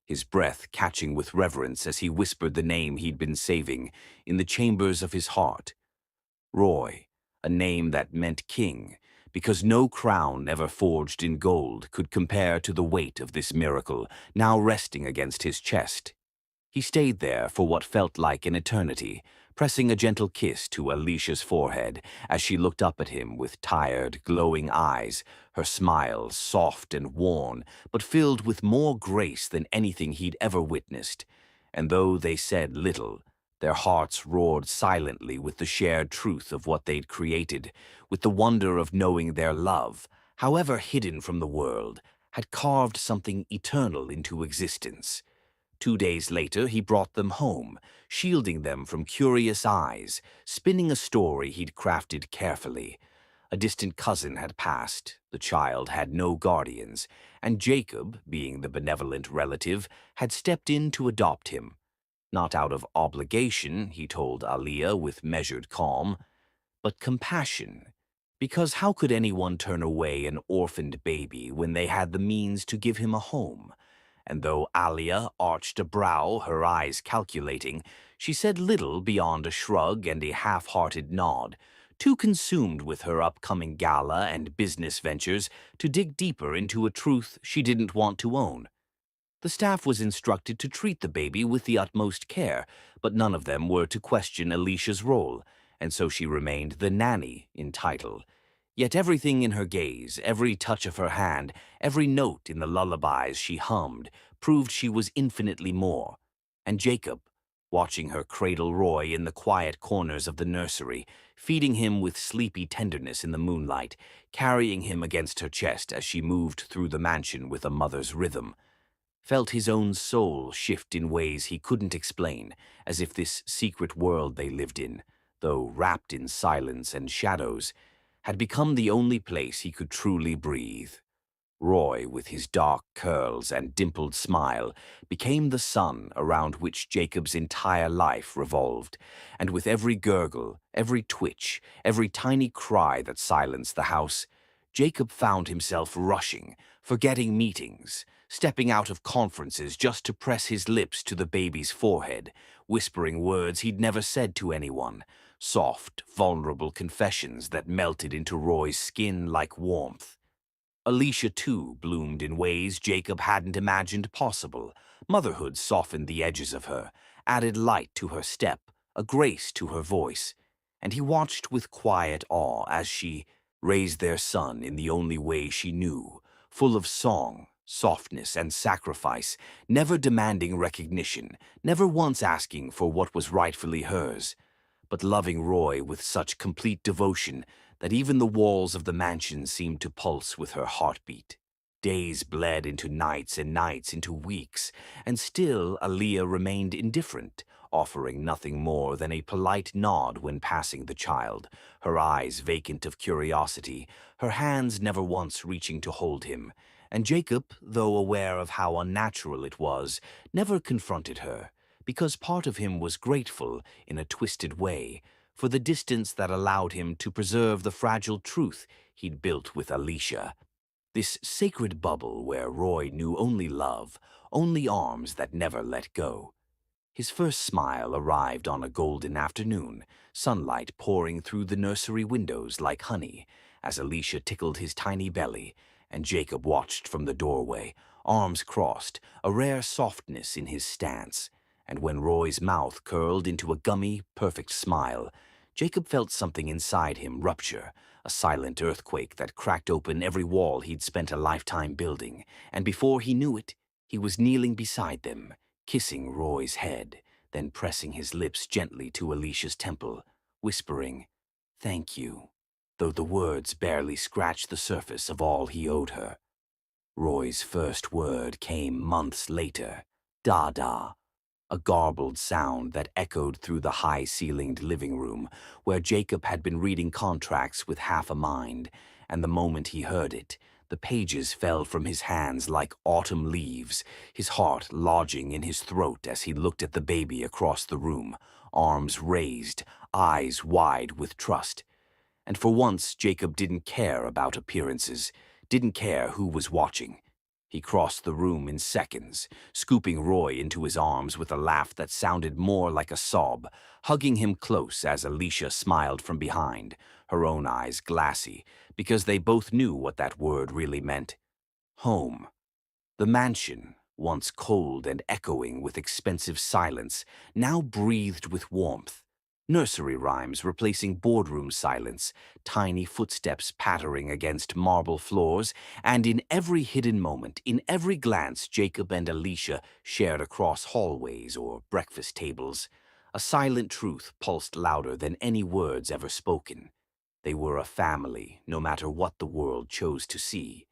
his breath catching with reverence as he whispered the name he'd been saving in the chambers of his heart. Roy, a name that meant king, because no crown ever forged in gold could compare to the weight of this miracle now resting against his chest. He stayed there for what felt like an eternity, pressing a gentle kiss to Alicia's forehead as she looked up at him with tired, glowing eyes, her smile soft and worn, but filled with more grace than anything he'd ever witnessed. And though they said little, their hearts roared silently with the shared truth of what they'd created, with the wonder of knowing their love, however hidden from the world, had carved something eternal into existence. 2 days later, he brought them home, shielding them from curious eyes, spinning a story he'd crafted carefully. A distant cousin had passed, the child had no guardians, and Jacob, being the benevolent relative, had stepped in to adopt him. Not out of obligation, he told Aliyah with measured calm, but compassion. Because how could anyone turn away an orphaned baby when they had the means to give him a home? and though Alia arched a brow, her eyes calculating, she said little beyond a shrug and a half-hearted nod, too consumed with her upcoming gala and business ventures to dig deeper into a truth she didn't want to own. The staff was instructed to treat the baby with the utmost care, but none of them were to question Alicia's role, and so she remained the nanny in title. Yet everything in her gaze, every touch of her hand, every note in the lullabies she hummed, proved she was infinitely more. And Jacob, watching her cradle Roy in the quiet corners of the nursery, feeding him with sleepy tenderness in the moonlight, carrying him against her chest as she moved through the mansion with a mother's rhythm, felt his own soul shift in ways he couldn't explain, as if this secret world they lived in, though wrapped in silence and shadows, had become the only place he could truly breathe. Roy, with his dark curls and dimpled smile, became the sun around which Jacob's entire life revolved, and with every gurgle, every twitch, every tiny cry that silenced the house, Jacob found himself rushing, forgetting meetings, stepping out of conferences just to press his lips to the baby's forehead, whispering words he'd never said to anyone, soft, vulnerable confessions that melted into Roy's skin like warmth. Alicia, too, bloomed in ways Jacob hadn't imagined possible. Motherhood softened the edges of her, added light to her step, a grace to her voice, and he watched with quiet awe as she raised their son in the only way she knew, full of song, softness, and sacrifice, never demanding recognition, never once asking for what was rightfully hers, but loving Roy with such complete devotion that even the walls of the mansion seemed to pulse with her heartbeat. Days bled into nights and nights into weeks, and still Aaliyah remained indifferent, offering nothing more than a polite nod when passing the child, her eyes vacant of curiosity, her hands never once reaching to hold him. And Jacob, though aware of how unnatural it was, never confronted her, because part of him was grateful, in a twisted way, for the distance that allowed him to preserve the fragile truth he'd built with Alicia. This sacred bubble where Roy knew only love, only arms that never let go. His first smile arrived on a golden afternoon, sunlight pouring through the nursery windows like honey, as Alicia tickled his tiny belly, and Jacob watched from the doorway, arms crossed, a rare softness in his stance. And when Roy's mouth curled into a gummy, perfect smile, Jacob felt something inside him rupture, a silent earthquake that cracked open every wall he'd spent a lifetime building, and before he knew it, he was kneeling beside them, kissing Roy's head, then pressing his lips gently to Alicia's temple, whispering, "Thank you," though the words barely scratched the surface of all he owed her. Roy's first word came months later, "Dada," a garbled sound that echoed through the high-ceilinged living room, where Jacob had been reading contracts with half a mind, and the moment he heard it, the pages fell from his hands like autumn leaves, his heart lodging in his throat as he looked at the baby across the room, arms raised, eyes wide with trust. And for once, Jacob didn't care about appearances, didn't care who was watching. He crossed the room in seconds, scooping Roy into his arms with a laugh that sounded more like a sob, hugging him close as Alicia smiled from behind, her own eyes glassy, because they both knew what that word really meant. Home. The mansion, once cold and echoing with expensive silence, now breathed with warmth. Nursery rhymes replacing boardroom silence, tiny footsteps pattering against marble floors, and in every hidden moment, in every glance Jacob and Alicia shared across hallways or breakfast tables, a silent truth pulsed louder than any words ever spoken. They were a family, no matter what the world chose to see.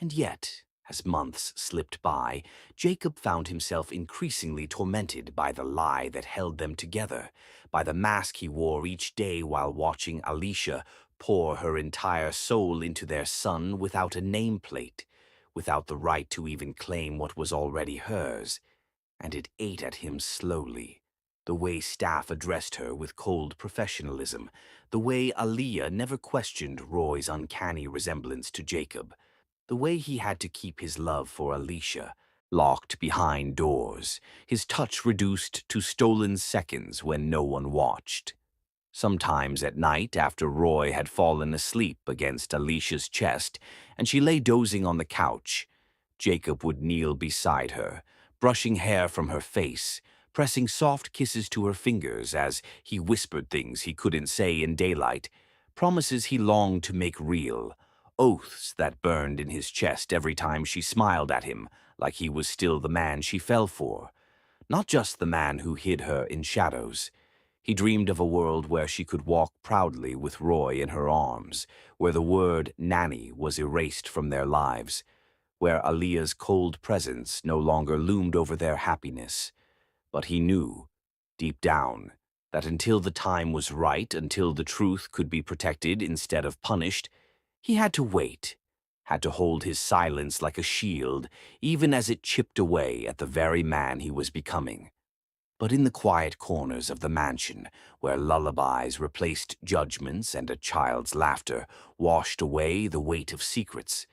And yet, as months slipped by, Jacob found himself increasingly tormented by the lie that held them together, by the mask he wore each day while watching Alicia pour her entire soul into their son without a nameplate, without the right to even claim what was already hers. And it ate at him slowly. The way staff addressed her with cold professionalism, the way Aaliyah never questioned Roy's uncanny resemblance to Jacob, the way he had to keep his love for Alicia, locked behind doors, his touch reduced to stolen seconds when no one watched. Sometimes at night, after Roy had fallen asleep against Alicia's chest and she lay dozing on the couch, Jacob would kneel beside her, brushing hair from her face, pressing soft kisses to her fingers as he whispered things he couldn't say in daylight, promises he longed to make real, oaths that burned in his chest every time she smiled at him like he was still the man she fell for, not just the man who hid her in shadows. He dreamed of a world where she could walk proudly with Roy in her arms, where the word Nanny was erased from their lives, where Aaliyah's cold presence no longer loomed over their happiness. But he knew, deep down, that until the time was right, until the truth could be protected instead of punished, he had to wait, had to hold his silence like a shield, even as it chipped away at the very man he was becoming. But in the quiet corners of the mansion, where lullabies replaced judgments and a child's laughter washed away the weight of secrets,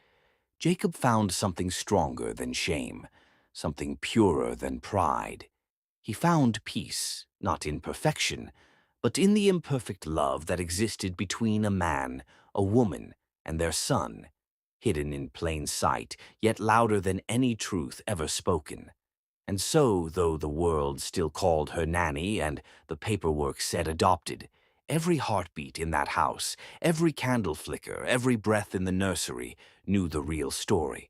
Jacob found something stronger than shame, something purer than pride. He found peace, not in perfection, but in the imperfect love that existed between a man, a woman, and their son, hidden in plain sight, yet louder than any truth ever spoken. And so, though the world still called her nanny and the paperwork said adopted, every heartbeat in that house, every candle flicker, every breath in the nursery knew the real story.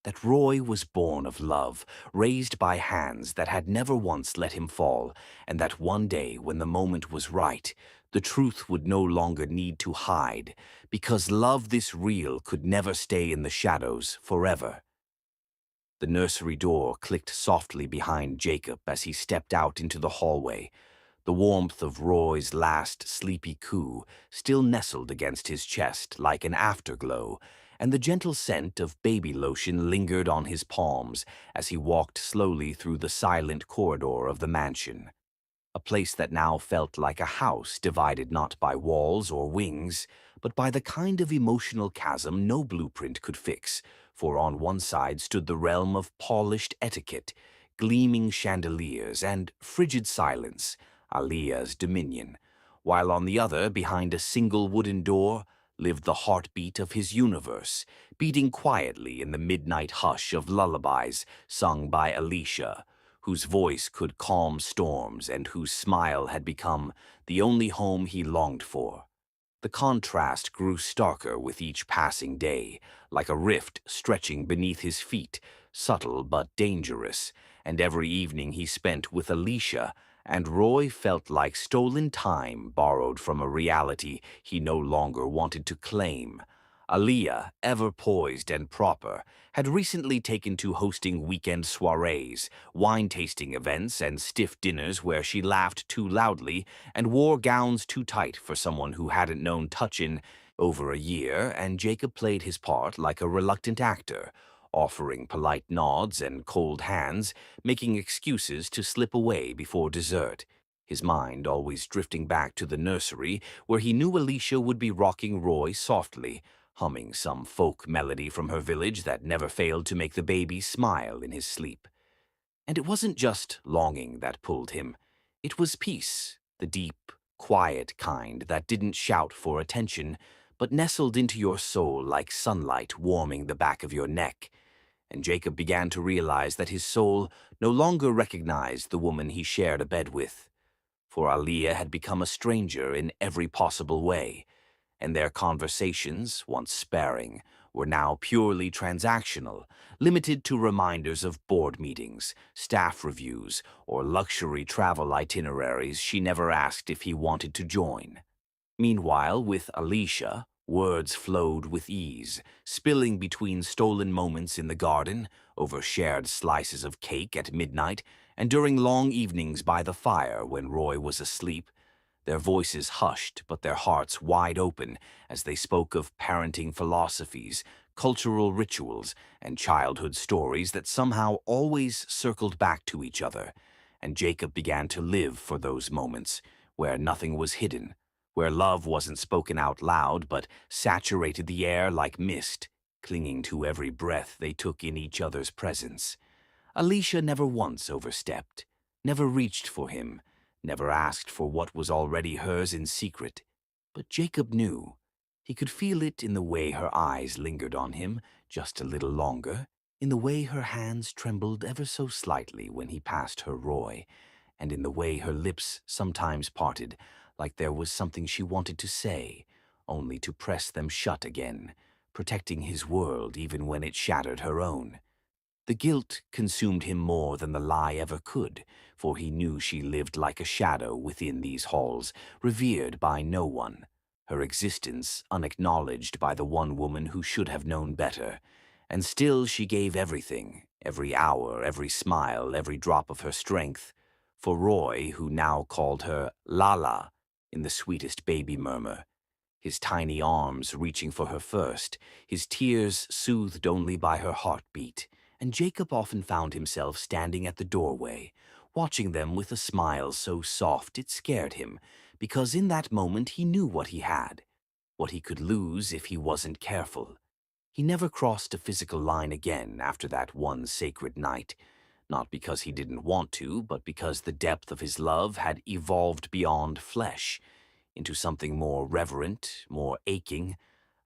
That Roy was born of love, raised by hands that had never once let him fall, and that one day, when the moment was right, the truth would no longer need to hide, because love this real could never stay in the shadows forever. The nursery door clicked softly behind Jacob as he stepped out into the hallway. The warmth of Roy's last sleepy coo still nestled against his chest like an afterglow, and the gentle scent of baby lotion lingered on his palms as he walked slowly through the silent corridor of the mansion. A place that now felt like a house divided not by walls or wings, but by the kind of emotional chasm no blueprint could fix, for on one side stood the realm of polished etiquette, gleaming chandeliers, and frigid silence, Aaliyah's dominion, while on the other, behind a single wooden door, lived the heartbeat of his universe, beating quietly in the midnight hush of lullabies sung by Alicia, whose voice could calm storms and whose smile had become the only home he longed for. The contrast grew starker with each passing day, like a rift stretching beneath his feet, subtle but dangerous, and every evening he spent with Alicia, and Roy felt like stolen time borrowed from a reality he no longer wanted to claim. Aaliyah, ever poised and proper, had recently taken to hosting weekend soirees, wine-tasting events, and stiff dinners where she laughed too loudly and wore gowns too tight for someone who hadn't known touch in over a year, and Jacob played his part like a reluctant actor, offering polite nods and cold hands, making excuses to slip away before dessert, his mind always drifting back to the nursery where he knew Alicia would be rocking Roy softly, humming some folk melody from her village that never failed to make the baby smile in his sleep. And it wasn't just longing that pulled him. It was peace, the deep, quiet kind that didn't shout for attention, but nestled into your soul like sunlight warming the back of your neck. And Jacob began to realize that his soul no longer recognized the woman he shared a bed with, for Aaliyah had become a stranger in every possible way, and their conversations, once sparing, were now purely transactional, limited to reminders of board meetings, staff reviews, or luxury travel itineraries she never asked if he wanted to join. Meanwhile, with Alicia, words flowed with ease, spilling between stolen moments in the garden, over shared slices of cake at midnight, and during long evenings by the fire when Roy was asleep, their voices hushed but their hearts wide open as they spoke of parenting philosophies, cultural rituals, and childhood stories that somehow always circled back to each other, and Jacob began to live for those moments where nothing was hidden, where love wasn't spoken out loud but saturated the air like mist, clinging to every breath they took in each other's presence. Alicia never once overstepped, never reached for him, never asked for what was already hers in secret. But Jacob knew. He could feel it in the way her eyes lingered on him just a little longer, in the way her hands trembled ever so slightly when he passed her Roy, and in the way her lips sometimes parted like there was something she wanted to say, only to press them shut again, protecting his world even when it shattered her own. The guilt consumed him more than the lie ever could, for he knew she lived like a shadow within these halls, revered by no one, her existence unacknowledged by the one woman who should have known better. And still she gave everything, every hour, every smile, every drop of her strength, for Roy, who now called her Lala in the sweetest baby murmur, his tiny arms reaching for her first, his tears soothed only by her heartbeat. And Jacob often found himself standing at the doorway, watching them with a smile so soft it scared him, because in that moment he knew what he had, what he could lose if he wasn't careful. He never crossed a physical line again after that one sacred night, not because he didn't want to, but because the depth of his love had evolved beyond flesh, into something more reverent, more aching,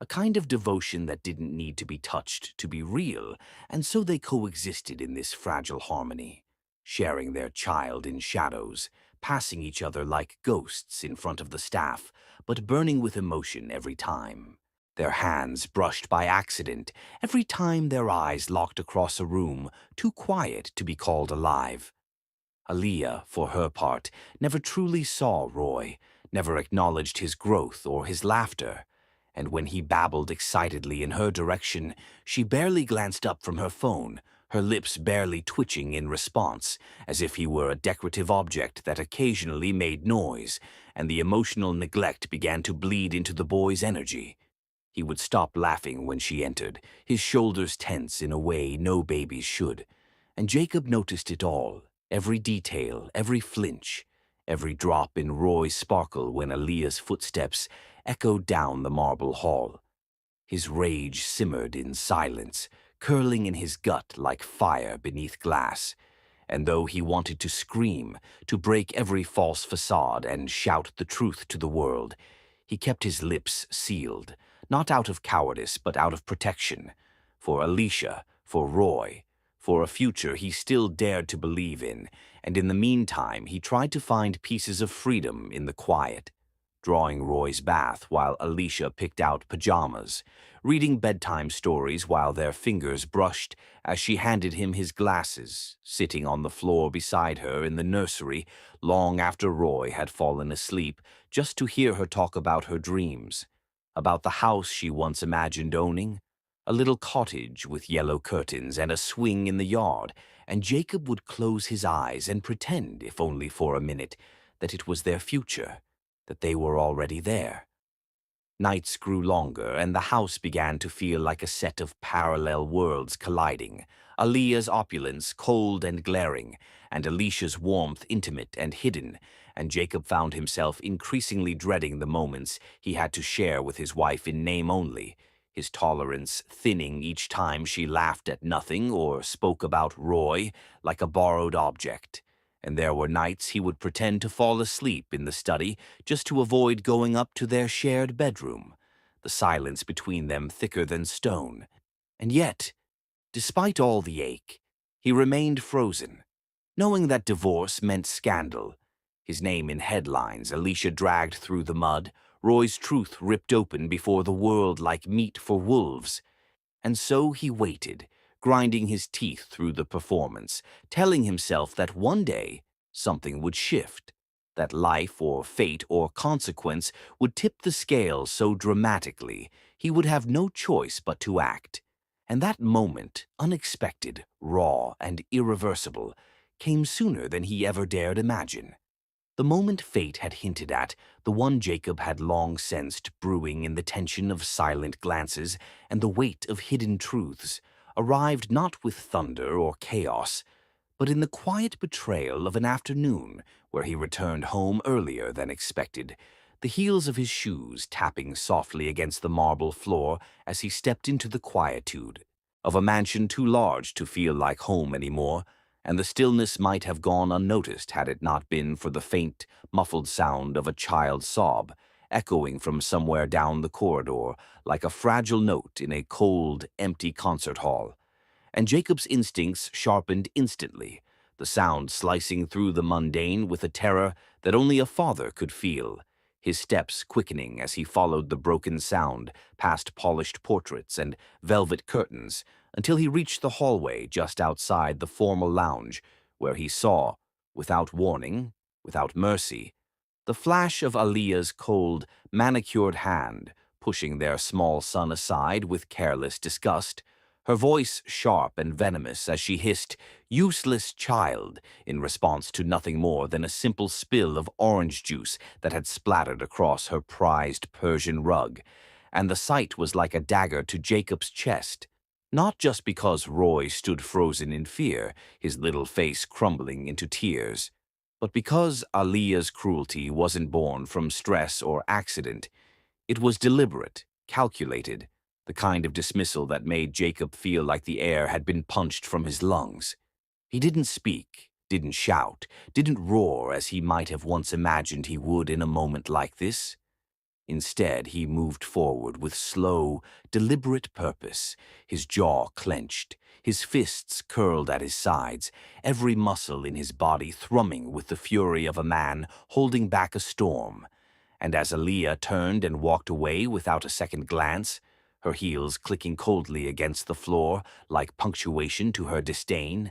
a kind of devotion that didn't need to be touched to be real, and so they coexisted in this fragile harmony, sharing their child in shadows, passing each other like ghosts in front of the staff, but burning with emotion every time. Their hands brushed by accident, every time their eyes locked across a room too quiet to be called alive. Aaliyah, for her part, never truly saw Roy, never acknowledged his growth or his laughter, and when he babbled excitedly in her direction, she barely glanced up from her phone, her lips barely twitching in response, as if he were a decorative object that occasionally made noise, and the emotional neglect began to bleed into the boy's energy. He would stop laughing when she entered, his shoulders tense in a way no babies should, and Jacob noticed it all, every detail, every flinch, every drop in Roy's sparkle when Aaliyah's footsteps echoed down the marble hall. His rage simmered in silence, curling in his gut like fire beneath glass, and though he wanted to scream, to break every false facade and shout the truth to the world, he kept his lips sealed, not out of cowardice but out of protection, for Alicia, for Roy, for a future he still dared to believe in, and in the meantime he tried to find pieces of freedom in the quiet, drawing Roy's bath while Alicia picked out pajamas, reading bedtime stories while their fingers brushed as she handed him his glasses, sitting on the floor beside her in the nursery long after Roy had fallen asleep, just to hear her talk about her dreams, about the house she once imagined owning, a little cottage with yellow curtains and a swing in the yard, and Jacob would close his eyes and pretend, if only for a minute, that it was their future, that they were already there. Nights grew longer, and the house began to feel like a set of parallel worlds colliding, Aaliyah's opulence cold and glaring, and Alicia's warmth intimate and hidden, and Jacob found himself increasingly dreading the moments he had to share with his wife in name only, his tolerance thinning each time she laughed at nothing or spoke about Roy like a borrowed object. And there were nights he would pretend to fall asleep in the study just to avoid going up to their shared bedroom, the silence between them thicker than stone. And yet, despite all the ache, he remained frozen, knowing that divorce meant scandal. His name in headlines, Alicia dragged through the mud, Roy's truth ripped open before the world like meat for wolves. And so he waited, grinding his teeth through the performance, telling himself that one day something would shift, that life or fate or consequence would tip the scale so dramatically he would have no choice but to act. And that moment, unexpected, raw, and irreversible, came sooner than he ever dared imagine. The moment fate had hinted at, the one Jacob had long sensed brewing in the tension of silent glances and the weight of hidden truths, arrived not with thunder or chaos, but in the quiet betrayal of an afternoon where he returned home earlier than expected, the heels of his shoes tapping softly against the marble floor as he stepped into the quietude of a mansion too large to feel like home anymore, and the stillness might have gone unnoticed had it not been for the faint, muffled sound of a child's sob, echoing from somewhere down the corridor like a fragile note in a cold, empty concert hall. And Jacob's instincts sharpened instantly, the sound slicing through the mundane with a terror that only a father could feel, his steps quickening as he followed the broken sound past polished portraits and velvet curtains until he reached the hallway just outside the formal lounge, where he saw, without warning, without mercy, the flash of Aaliyah's cold, manicured hand pushing their small son aside with careless disgust, her voice sharp and venomous as she hissed, "Useless child," in response to nothing more than a simple spill of orange juice that had splattered across her prized Persian rug. And the sight was like a dagger to Jacob's chest, not just because Roy stood frozen in fear, his little face crumbling into tears, but because Aaliyah's cruelty wasn't born from stress or accident. It was deliberate, calculated, the kind of dismissal that made Jacob feel like the air had been punched from his lungs. He didn't speak, didn't shout, didn't roar as he might have once imagined he would in a moment like this. Instead, he moved forward with slow, deliberate purpose, his jaw clenched, his fists curled at his sides, every muscle in his body thrumming with the fury of a man holding back a storm. And as Aaliyah turned and walked away without a second glance, her heels clicking coldly against the floor like punctuation to her disdain,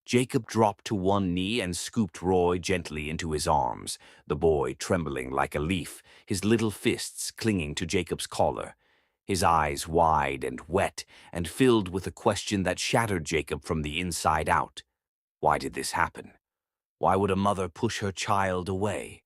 Jacob dropped to one knee and scooped Roy gently into his arms, the boy trembling like a leaf, his little fists clinging to Jacob's collar, his eyes wide and wet and filled with a question that shattered Jacob from the inside out. Why did this happen? Why would a mother push her child away?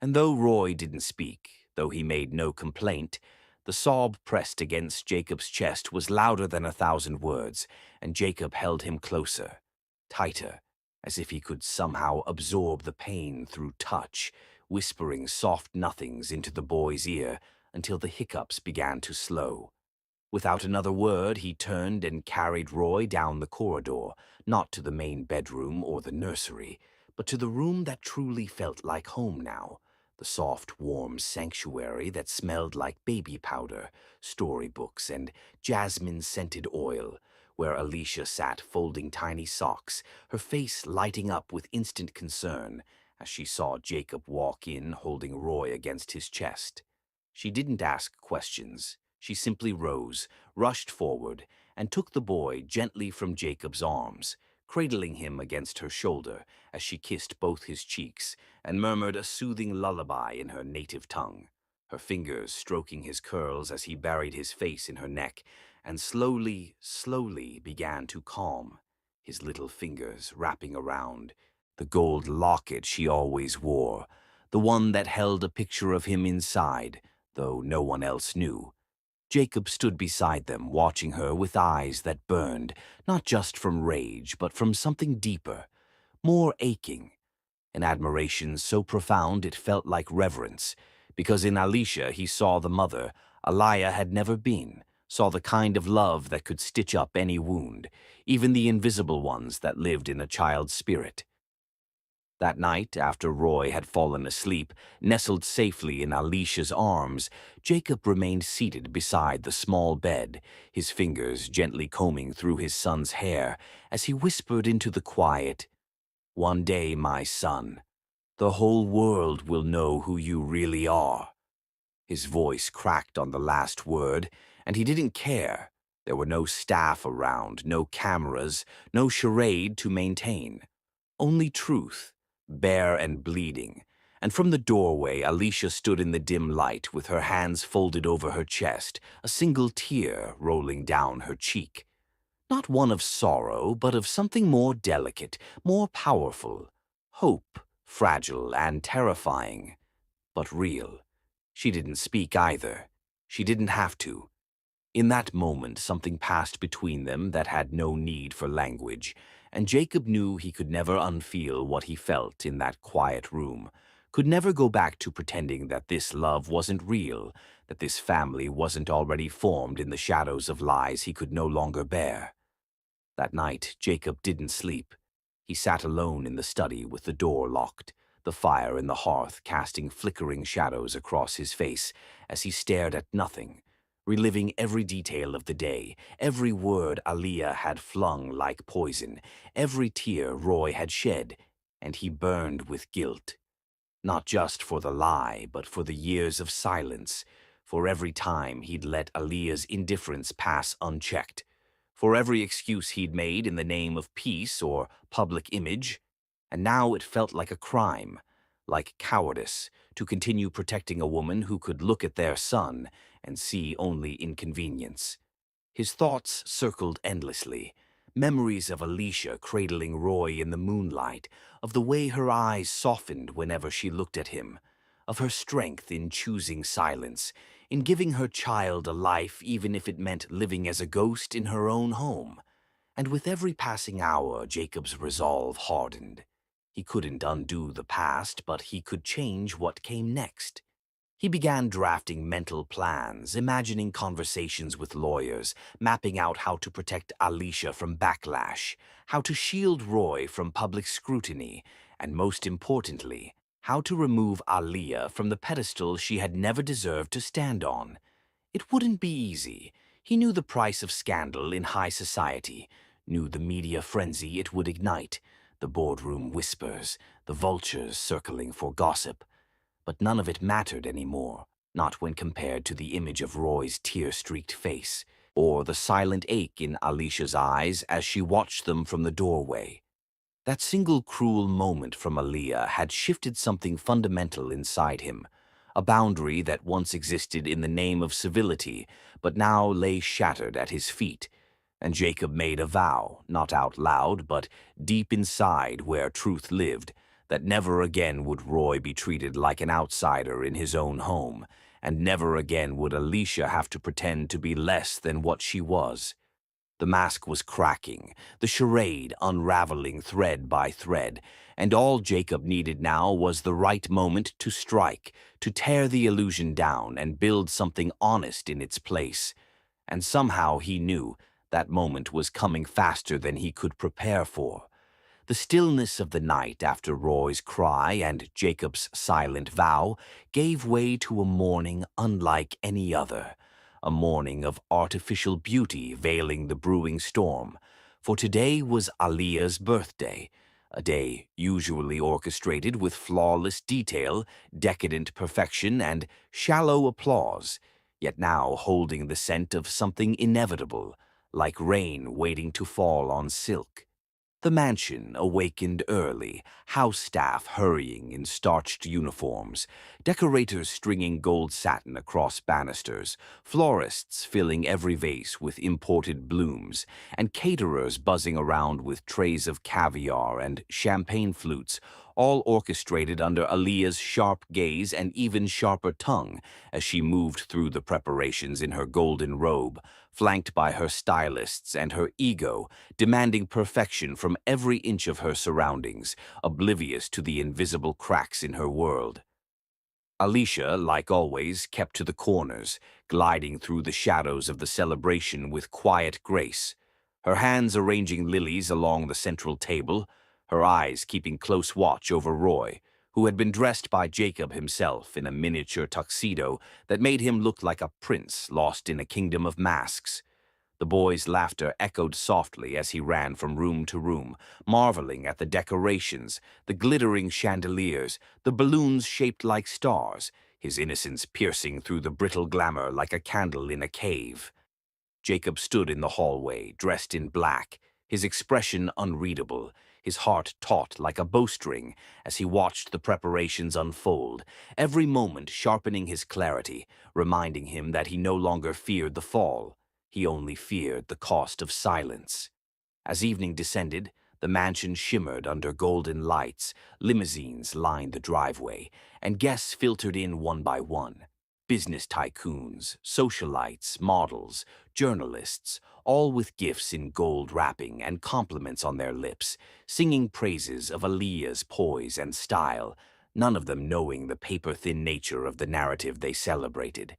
And though Roy didn't speak, though he made no complaint, the sob pressed against Jacob's chest was louder than 1,000 words, and Jacob held him closer, tighter, as if he could somehow absorb the pain through touch, whispering soft nothings into the boy's ear until the hiccups began to slow. Without another word, he turned and carried Roy down the corridor, not to the main bedroom or the nursery, but to the room that truly felt like home now, the soft, warm sanctuary that smelled like baby powder, storybooks, and jasmine-scented oil, where Alicia sat folding tiny socks, her face lighting up with instant concern as she saw Jacob walk in holding Roy against his chest. She didn't ask questions. She simply rose, rushed forward, and took the boy gently from Jacob's arms, cradling him against her shoulder as she kissed both his cheeks and murmured a soothing lullaby in her native tongue, her fingers stroking his curls as he buried his face in her neck and slowly, slowly began to calm, his little fingers wrapping around the gold locket she always wore, the one that held a picture of him inside, though no one else knew. Jacob stood beside them, watching her with eyes that burned, not just from rage, but from something deeper, more aching, an admiration so profound it felt like reverence, because in Alicia he saw the mother Aliyah had never been, saw the kind of love that could stitch up any wound, even the invisible ones that lived in a child's spirit. That night, after Roy had fallen asleep, nestled safely in Alicia's arms, Jacob remained seated beside the small bed, his fingers gently combing through his son's hair as he whispered into the quiet, "One day, my son, the whole world will know who you really are." His voice cracked on the last word, and he didn't care. There were no staff around, no cameras, no charade to maintain. Only truth, bare and bleeding, and from the doorway Alicia stood in the dim light with her hands folded over her chest, a single tear rolling down her cheek. Not one of sorrow, but of something more delicate, more powerful. Hope, fragile and terrifying, but real. She didn't speak either. She didn't have to. In that moment, something passed between them that had no need for language, and Jacob knew he could never unfeel what he felt in that quiet room, could never go back to pretending that this love wasn't real, that this family wasn't already formed in the shadows of lies he could no longer bear. That night, Jacob didn't sleep. He sat alone in the study with the door locked, the fire in the hearth casting flickering shadows across his face as he stared at nothing, reliving every detail of the day, every word Aaliyah had flung like poison, every tear Roy had shed, and he burned with guilt. Not just for the lie, but for the years of silence, for every time he'd let Aaliyah's indifference pass unchecked, for every excuse he'd made in the name of peace or public image. And now it felt like a crime, like cowardice, to continue protecting a woman who could look at their son and see only inconvenience. His thoughts circled endlessly, memories of Alicia cradling Roy in the moonlight, of the way her eyes softened whenever she looked at him, of her strength in choosing silence, in giving her child a life even if it meant living as a ghost in her own home. And with every passing hour, Jacob's resolve hardened. He couldn't undo the past, but he could change what came next. He began drafting mental plans, imagining conversations with lawyers, mapping out how to protect Alicia from backlash, how to shield Roy from public scrutiny, and most importantly, how to remove Aaliyah from the pedestal she had never deserved to stand on. It wouldn't be easy. He knew the price of scandal in high society, knew the media frenzy it would ignite, the boardroom whispers, the vultures circling for gossip. But none of it mattered anymore, not when compared to the image of Roy's tear-streaked face, or the silent ache in Alicia's eyes as she watched them from the doorway. That single cruel moment from Aaliyah had shifted something fundamental inside him, a boundary that once existed in the name of civility, but now lay shattered at his feet. And Jacob made a vow, not out loud, but deep inside where truth lived, that never again would Roy be treated like an outsider in his own home, and never again would Alicia have to pretend to be less than what she was. The mask was cracking, the charade unraveling thread by thread, and all Jacob needed now was the right moment to strike, to tear the illusion down and build something honest in its place. And somehow he knew that moment was coming faster than he could prepare for. The stillness of the night after Roy's cry and Jacob's silent vow gave way to a morning unlike any other, a morning of artificial beauty veiling the brewing storm. For today was Aliyah's birthday, a day usually orchestrated with flawless detail, decadent perfection, and shallow applause, yet now holding the scent of something inevitable, like rain waiting to fall on silk. The mansion awakened early, house staff hurrying in starched uniforms, decorators stringing gold satin across banisters, florists filling every vase with imported blooms, and caterers buzzing around with trays of caviar and champagne flutes, all orchestrated under Aliyah's sharp gaze and even sharper tongue as she moved through the preparations in her golden robe, flanked by her stylists and her ego, demanding perfection from every inch of her surroundings, oblivious to the invisible cracks in her world. Alicia, like always, kept to the corners, gliding through the shadows of the celebration with quiet grace, her hands arranging lilies along the central table, her eyes keeping close watch over Roy, who had been dressed by Jacob himself in a miniature tuxedo that made him look like a prince lost in a kingdom of masks. The boy's laughter echoed softly as he ran from room to room, marveling at the decorations, the glittering chandeliers, the balloons shaped like stars, his innocence piercing through the brittle glamour like a candle in a cave. Jacob stood in the hallway, dressed in black, his expression unreadable, his heart taut like a bowstring as he watched the preparations unfold, every moment sharpening his clarity, reminding him that he no longer feared the fall. He only feared the cost of silence. As evening descended, the mansion shimmered under golden lights, limousines lined the driveway, and guests filtered in one by one. Business tycoons, socialites, models, journalists, all with gifts in gold wrapping and compliments on their lips, singing praises of Aaliyah's poise and style, none of them knowing the paper-thin nature of the narrative they celebrated.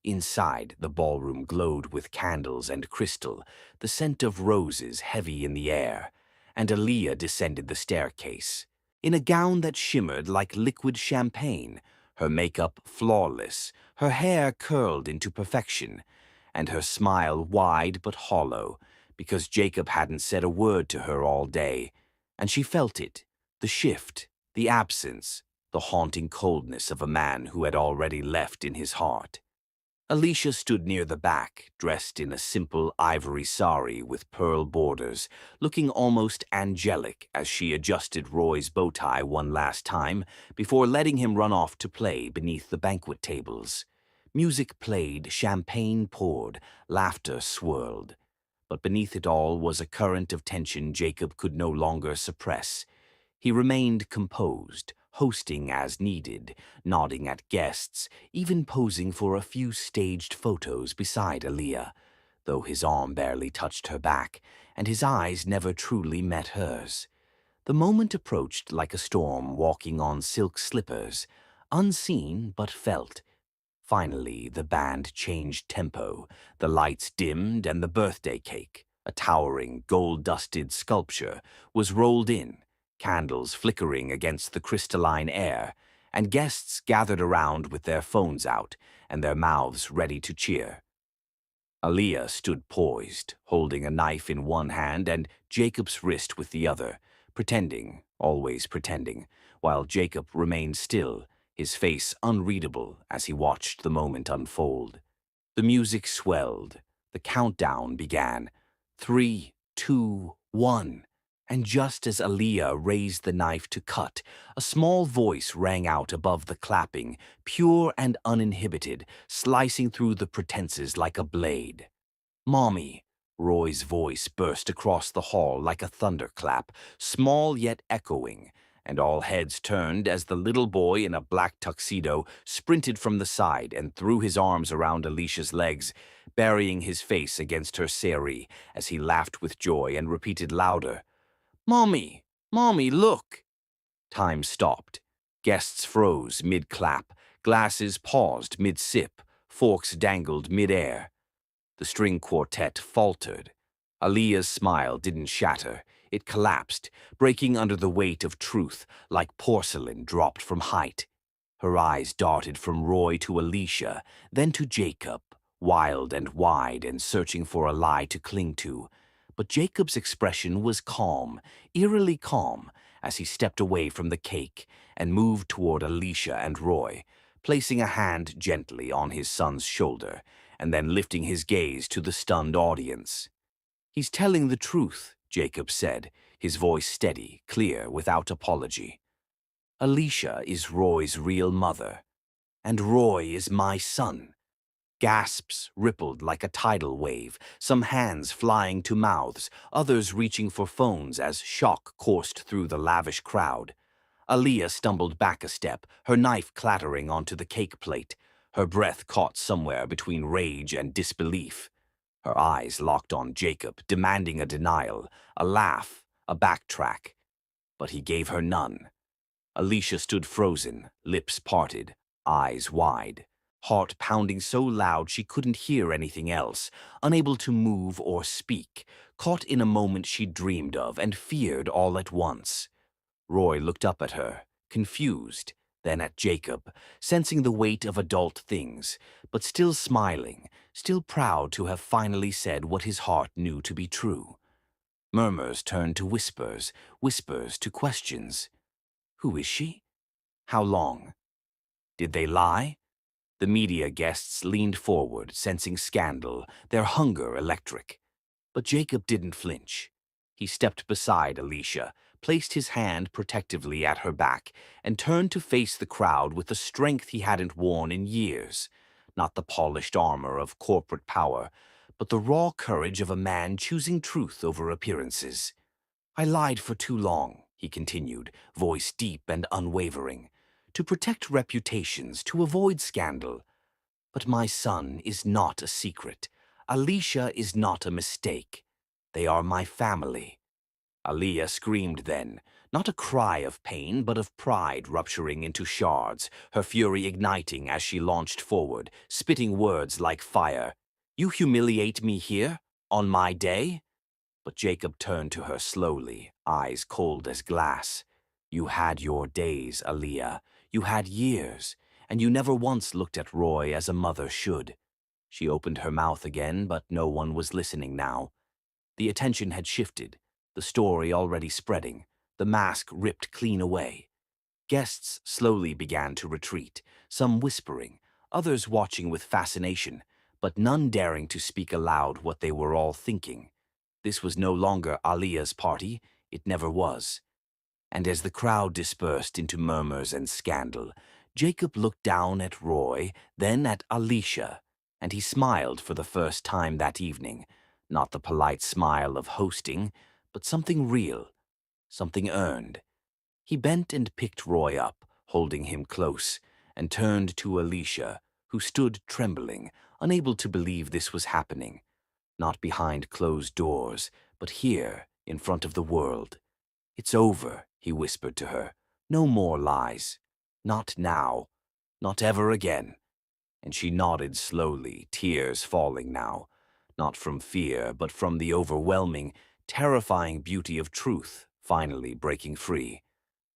Inside, the ballroom glowed with candles and crystal, the scent of roses heavy in the air, and Aaliyah descended the staircase. In a gown that shimmered like liquid champagne, her makeup flawless, her hair curled into perfection, and her smile wide but hollow, because Jacob hadn't said a word to her all day, and she felt it, the shift, the absence, the haunting coldness of a man who had already left in his heart. Alicia stood near the back, dressed in a simple ivory sari with pearl borders, looking almost angelic as she adjusted Roy's bow tie one last time before letting him run off to play beneath the banquet tables. Music played, champagne poured, laughter swirled. But beneath it all was a current of tension Jacob could no longer suppress. He remained composed, hosting as needed, nodding at guests, even posing for a few staged photos beside Aaliyah, though his arm barely touched her back, and his eyes never truly met hers. The moment approached like a storm walking on silk slippers, unseen but felt. Finally, the band changed tempo, the lights dimmed, and the birthday cake, a towering, gold-dusted sculpture, was rolled in, candles flickering against the crystalline air, and guests gathered around with their phones out and their mouths ready to cheer. Aaliyah stood poised, holding a knife in one hand and Jacob's wrist with the other, pretending, always pretending, while Jacob remained still, his face unreadable as he watched the moment unfold. The music swelled. The countdown began. 3, 2, 1. And just as Aaliyah raised the knife to cut, a small voice rang out above the clapping, pure and uninhibited, slicing through the pretenses like a blade. "Mommy," Roy's voice burst across the hall like a thunderclap, small yet echoing, and all heads turned as the little boy in a black tuxedo sprinted from the side and threw his arms around Alicia's legs, burying his face against her sari as he laughed with joy and repeated louder, "Mommy, Mommy, look!" Time stopped. Guests froze mid-clap, glasses paused mid-sip, forks dangled mid-air. The string quartet faltered. Aaliyah's smile didn't shatter. It collapsed, breaking under the weight of truth like porcelain dropped from height. Her eyes darted from Roy to Alicia, then to Jacob, wild and wide and searching for a lie to cling to. But Jacob's expression was calm, eerily calm, as he stepped away from the cake and moved toward Alicia and Roy, placing a hand gently on his son's shoulder, and then lifting his gaze to the stunned audience. "He's telling the truth," Jacob said, his voice steady, clear, without apology. "Alicia is Roy's real mother, and Roy is my son." Gasps rippled like a tidal wave, some hands flying to mouths, others reaching for phones as shock coursed through the lavish crowd. Aaliyah stumbled back a step, her knife clattering onto the cake plate, her breath caught somewhere between rage and disbelief. Her eyes locked on Jacob, demanding a denial, a laugh, a backtrack. But he gave her none. Alicia stood frozen, lips parted, eyes wide, heart pounding so loud she couldn't hear anything else, unable to move or speak, caught in a moment she dreamed of and feared all at once. Roy looked up at her, confused, then at Jacob, sensing the weight of adult things, but still smiling, still proud to have finally said what his heart knew to be true. Murmurs turned to whispers, whispers to questions. Who is she? How long? Did they lie? The media guests leaned forward, sensing scandal, their hunger electric. But Jacob didn't flinch. He stepped beside Alicia, placed his hand protectively at her back, and turned to face the crowd with a strength he hadn't worn in years. Not the polished armor of corporate power, but the raw courage of a man choosing truth over appearances. "I lied for too long," he continued, voice deep and unwavering, "to protect reputations, to avoid scandal. But my son is not a secret. Alicia is not a mistake. They are my family." Aaliyah screamed then, not a cry of pain, but of pride rupturing into shards, her fury igniting as she launched forward, spitting words like fire. "You humiliate me here? On my day?" But Jacob turned to her slowly, eyes cold as glass. You had your days, Aaliyah. You had years, and you never once looked at Roy as a mother should. She opened her mouth again, but no one was listening now. The attention had shifted, the story already spreading, the mask ripped clean away. Guests slowly began to retreat, some whispering, others watching with fascination, but none daring to speak aloud what they were all thinking. This was no longer Aliyah's party, it never was. And as the crowd dispersed into murmurs and scandal, Jacob looked down at Roy, then at Alicia, and he smiled for the first time that evening, not the polite smile of hosting, but something real, something earned. He bent and picked Roy up, holding him close, and turned to Alicia, who stood trembling, unable to believe this was happening. Not behind closed doors, but here, in front of the world. "It's over," he whispered to her. "No more lies. Not now. Not ever again." And she nodded slowly, tears falling now, not from fear, but from the overwhelming, terrifying beauty of truth finally breaking free.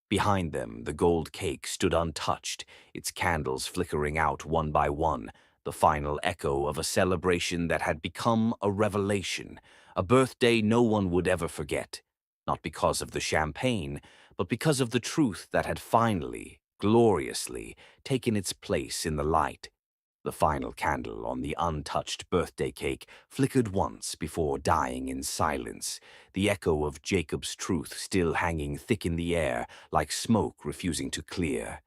Behind them, the gold cake stood untouched, its candles flickering out one by one, the final echo of a celebration that had become a revelation, a birthday no one would ever forget, not because of the champagne, but because of the truth that had finally, gloriously, taken its place in the light. The final candle on the untouched birthday cake flickered once before dying in silence, the echo of Jacob's truth still hanging thick in the air like smoke refusing to clear.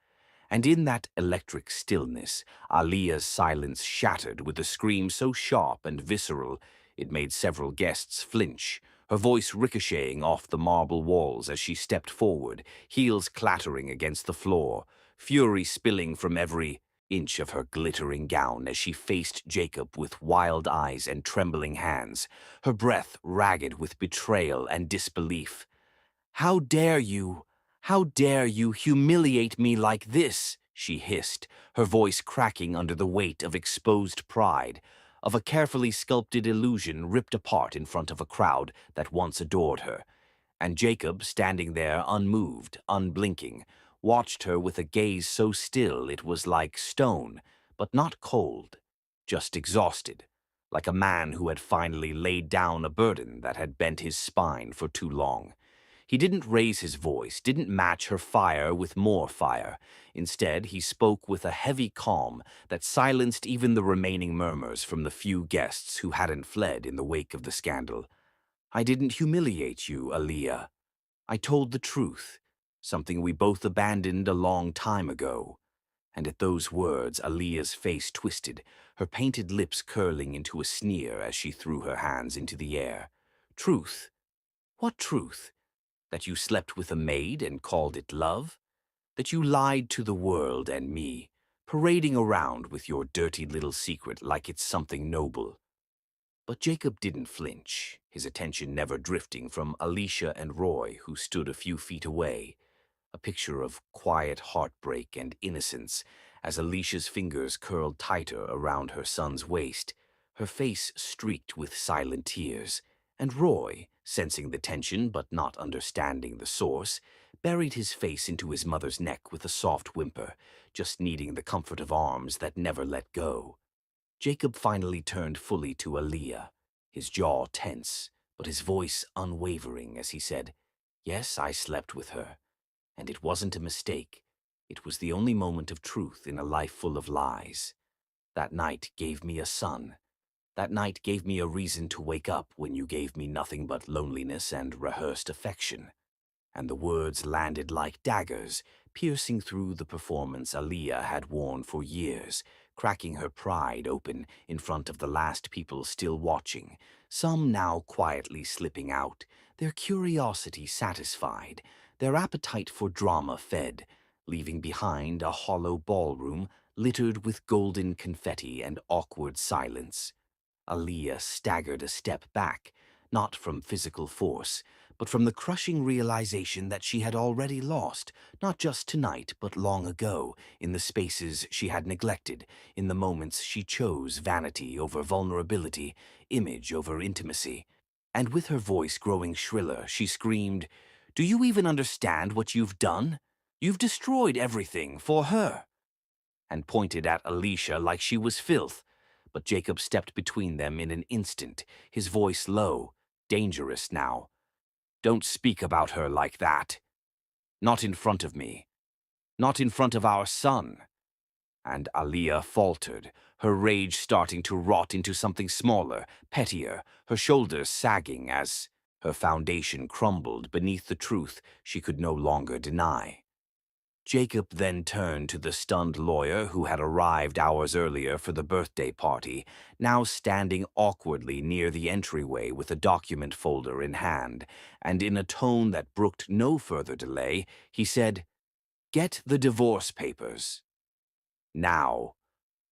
And in that electric stillness, Aliyah's silence shattered with a scream so sharp and visceral it made several guests flinch, her voice ricocheting off the marble walls as she stepped forward, heels clattering against the floor, fury spilling from every inch of her glittering gown as she faced Jacob with wild eyes and trembling hands, her breath ragged with betrayal and disbelief. "How dare you? How dare you humiliate me like this?" she hissed, her voice cracking under the weight of exposed pride, of a carefully sculpted illusion ripped apart in front of a crowd that once adored her. And Jacob, standing there unmoved, unblinking, watched her with a gaze so still it was like stone, but not cold, just exhausted, like a man who had finally laid down a burden that had bent his spine for too long. He didn't raise his voice, didn't match her fire with more fire. Instead, he spoke with a heavy calm that silenced even the remaining murmurs from the few guests who hadn't fled in the wake of the scandal. "I didn't humiliate you, Aaliyah. I told the truth, something we both abandoned a long time ago." And at those words, Aaliyah's face twisted, her painted lips curling into a sneer as she threw her hands into the air. "Truth? What truth? That you slept with a maid and called it love? That you lied to the world and me, parading around with your dirty little secret like it's something noble?" But Jacob didn't flinch, his attention never drifting from Alicia and Roy, who stood a few feet away, a picture of quiet heartbreak and innocence as Alicia's fingers curled tighter around her son's waist, her face streaked with silent tears, and Roy, sensing the tension but not understanding the source, buried his face into his mother's neck with a soft whimper, just needing the comfort of arms that never let go. Jacob finally turned fully to Aaliyah, his jaw tense, but his voice unwavering as he said, "Yes, I slept with her. And it wasn't a mistake. It was the only moment of truth in a life full of lies. That night gave me a son. That night gave me a reason to wake up when you gave me nothing but loneliness and rehearsed affection." And the words landed like daggers, piercing through the performance Aaliyah had worn for years, cracking her pride open in front of the last people still watching, some now quietly slipping out, their curiosity satisfied, their appetite for drama fed, leaving behind a hollow ballroom littered with golden confetti and awkward silence. Aaliyah staggered a step back, not from physical force, but from the crushing realization that she had already lost, not just tonight, but long ago, in the spaces she had neglected, in the moments she chose vanity over vulnerability, image over intimacy. And with her voice growing shriller, she screamed, "Do you even understand what you've done? You've destroyed everything for her," and pointed at Alicia like she was filth. But Jacob stepped between them in an instant, his voice low, dangerous now. "Don't speak about her like that. Not in front of me. Not in front of our son." And Aliyah faltered, her rage starting to rot into something smaller, pettier, her shoulders sagging as her foundation crumbled beneath the truth she could no longer deny. Jacob then turned to the stunned lawyer who had arrived hours earlier for the birthday party, now standing awkwardly near the entryway with a document folder in hand, and in a tone that brooked no further delay, he said, "Get the divorce papers. Now."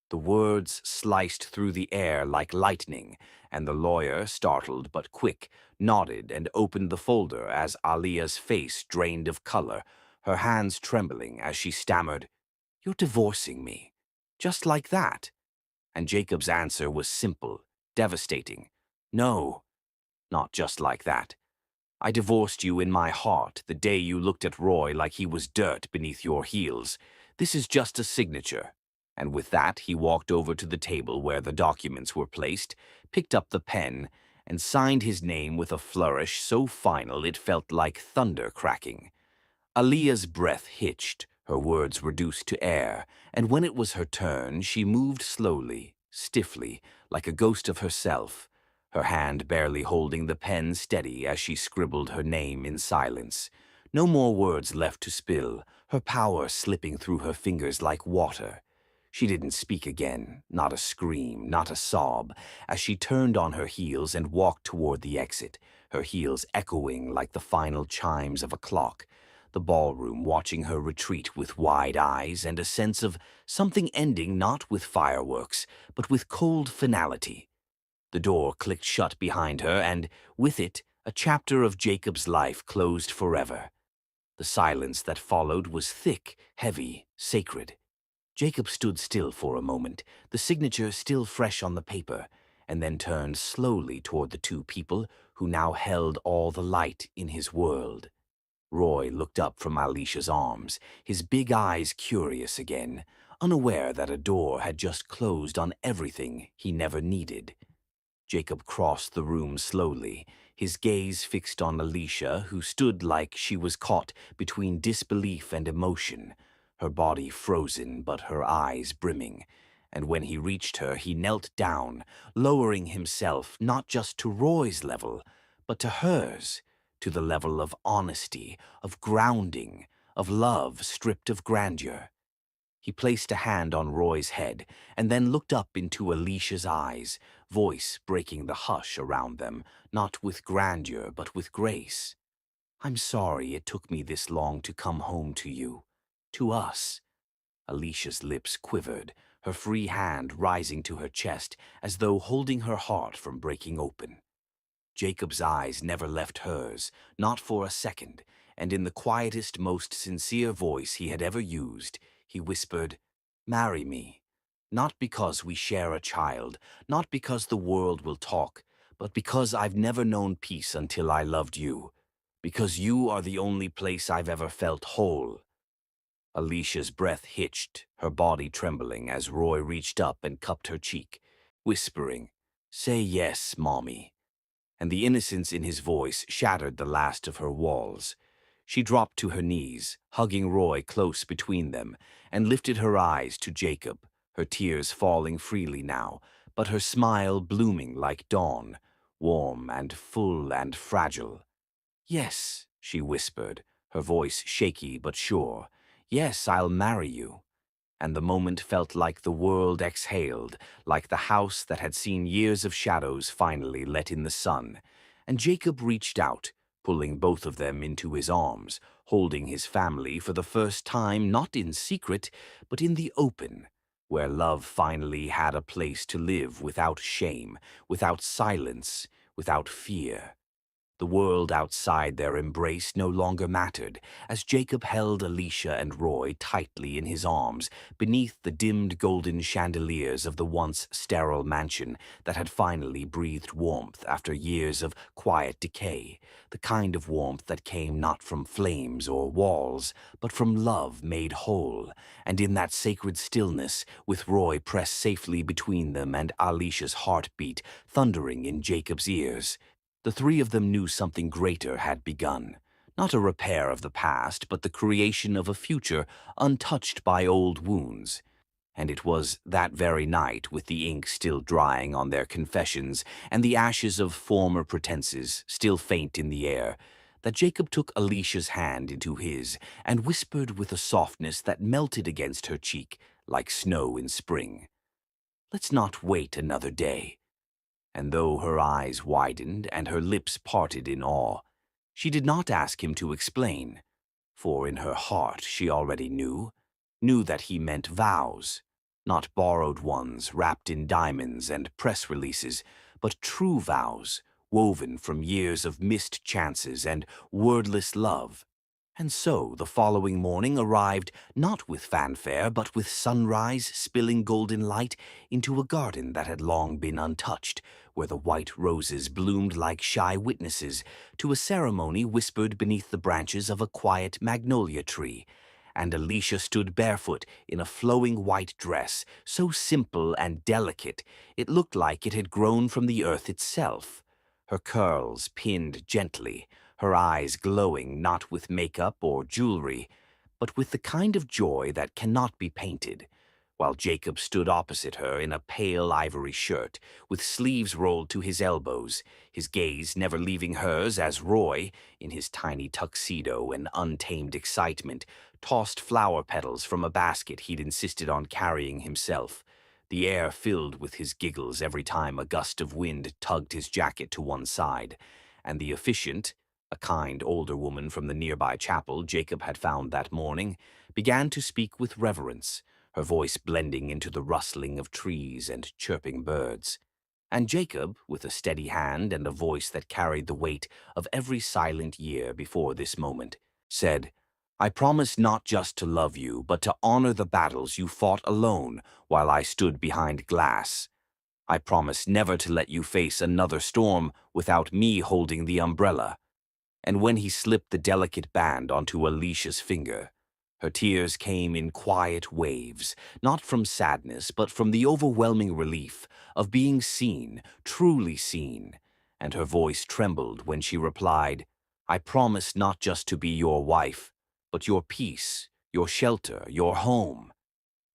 The words sliced through the air like lightning, and the lawyer, startled but quick, nodded and opened the folder as Aliyah's face drained of color, her hands trembling as she stammered, "You're divorcing me. Just like that?" And Jacob's answer was simple, devastating. "No, not just like that. I divorced you in my heart the day you looked at Roy like he was dirt beneath your heels. This is just a signature." And with that, he walked over to the table where the documents were placed, picked up the pen, and signed his name with a flourish so final it felt like thunder cracking. Aliyah's breath hitched, her words reduced to air, and when it was her turn, she moved slowly, stiffly, like a ghost of herself, her hand barely holding the pen steady as she scribbled her name in silence. No more words left to spill, her power slipping through her fingers like water. She didn't speak again, not a scream, not a sob, as she turned on her heels and walked toward the exit, her heels echoing like the final chimes of a clock, the ballroom watching her retreat with wide eyes and a sense of something ending not with fireworks, but with cold finality. The door clicked shut behind her, and, with it, a chapter of Jacob's life closed forever. The silence that followed was thick, heavy, sacred. Jacob stood still for a moment, the signature still fresh on the paper, and then turned slowly toward the two people who now held all the light in his world. Roy looked up from Alicia's arms, his big eyes curious again, unaware that a door had just closed on everything he never needed. Jacob crossed the room slowly, his gaze fixed on Alicia, who stood like she was caught between disbelief and emotion, her body frozen but her eyes brimming. And when he reached her, he knelt down, lowering himself not just to Roy's level, but to hers, to the level of honesty, of grounding, of love stripped of grandeur. He placed a hand on Roy's head and then looked up into Alicia's eyes, voice breaking the hush around them, not with grandeur but with grace. "I'm sorry it took me this long to come home to you, to us." Alicia's lips quivered, her free hand rising to her chest as though holding her heart from breaking open. Jacob's eyes never left hers, not for a second, and in the quietest, most sincere voice he had ever used, he whispered, "Marry me. Not because we share a child, not because the world will talk, but because I've never known peace until I loved you. Because you are the only place I've ever felt whole." Alicia's breath hitched, her body trembling as Roy reached up and cupped her cheek, whispering, "Say yes, Mommy." And the innocence in his voice shattered the last of her walls. She dropped to her knees, hugging Roy close between them, and lifted her eyes to Jacob, her tears falling freely now, but her smile blooming like dawn, warm and full and fragile. "Yes," she whispered, her voice shaky but sure. "Yes, I'll marry you." And the moment felt like the world exhaled, like the house that had seen years of shadows finally let in the sun. And Jacob reached out, pulling both of them into his arms, holding his family for the first time not in secret, but in the open, where love finally had a place to live without shame, without silence, without fear. The world outside their embrace no longer mattered, as Jacob held Alicia and Roy tightly in his arms beneath the dimmed golden chandeliers of the once sterile mansion that had finally breathed warmth after years of quiet decay, the kind of warmth that came not from flames or walls, but from love made whole. And in that sacred stillness, with Roy pressed safely between them and Alicia's heartbeat thundering in Jacob's ears, the three of them knew something greater had begun. Not a repair of the past, but the creation of a future untouched by old wounds. And it was that very night, with the ink still drying on their confessions and the ashes of former pretenses still faint in the air, that Jacob took Alicia's hand into his and whispered with a softness that melted against her cheek like snow in spring, "Let's not wait another day." And though her eyes widened and her lips parted in awe, she did not ask him to explain, for in her heart she already knew that he meant vows, not borrowed ones wrapped in diamonds and press releases, but true vows woven from years of missed chances and wordless love. And so the following morning arrived not with fanfare, but with sunrise spilling golden light into a garden that had long been untouched, where the white roses bloomed like shy witnesses to a ceremony whispered beneath the branches of a quiet magnolia tree. And Alicia stood barefoot in a flowing white dress, so simple and delicate it looked like it had grown from the earth itself. Her curls pinned gently, her eyes glowing not with makeup or jewelry, but with the kind of joy that cannot be painted, while Jacob stood opposite her in a pale ivory shirt, with sleeves rolled to his elbows, his gaze never leaving hers as Roy, in his tiny tuxedo and untamed excitement, tossed flower petals from a basket he'd insisted on carrying himself, the air filled with his giggles every time a gust of wind tugged his jacket to one side, and the officiant, a kind older woman from the nearby chapel Jacob had found that morning, began to speak with reverence, her voice blending into the rustling of trees and chirping birds. And Jacob, with a steady hand and a voice that carried the weight of every silent year before this moment, said, "I promise not just to love you, but to honor the battles you fought alone while I stood behind glass. I promise never to let you face another storm without me holding the umbrella." And when he slipped the delicate band onto Alicia's finger, her tears came in quiet waves, not from sadness, but from the overwhelming relief of being seen, truly seen, and her voice trembled when she replied, "I promise not just to be your wife, but your peace, your shelter, your home.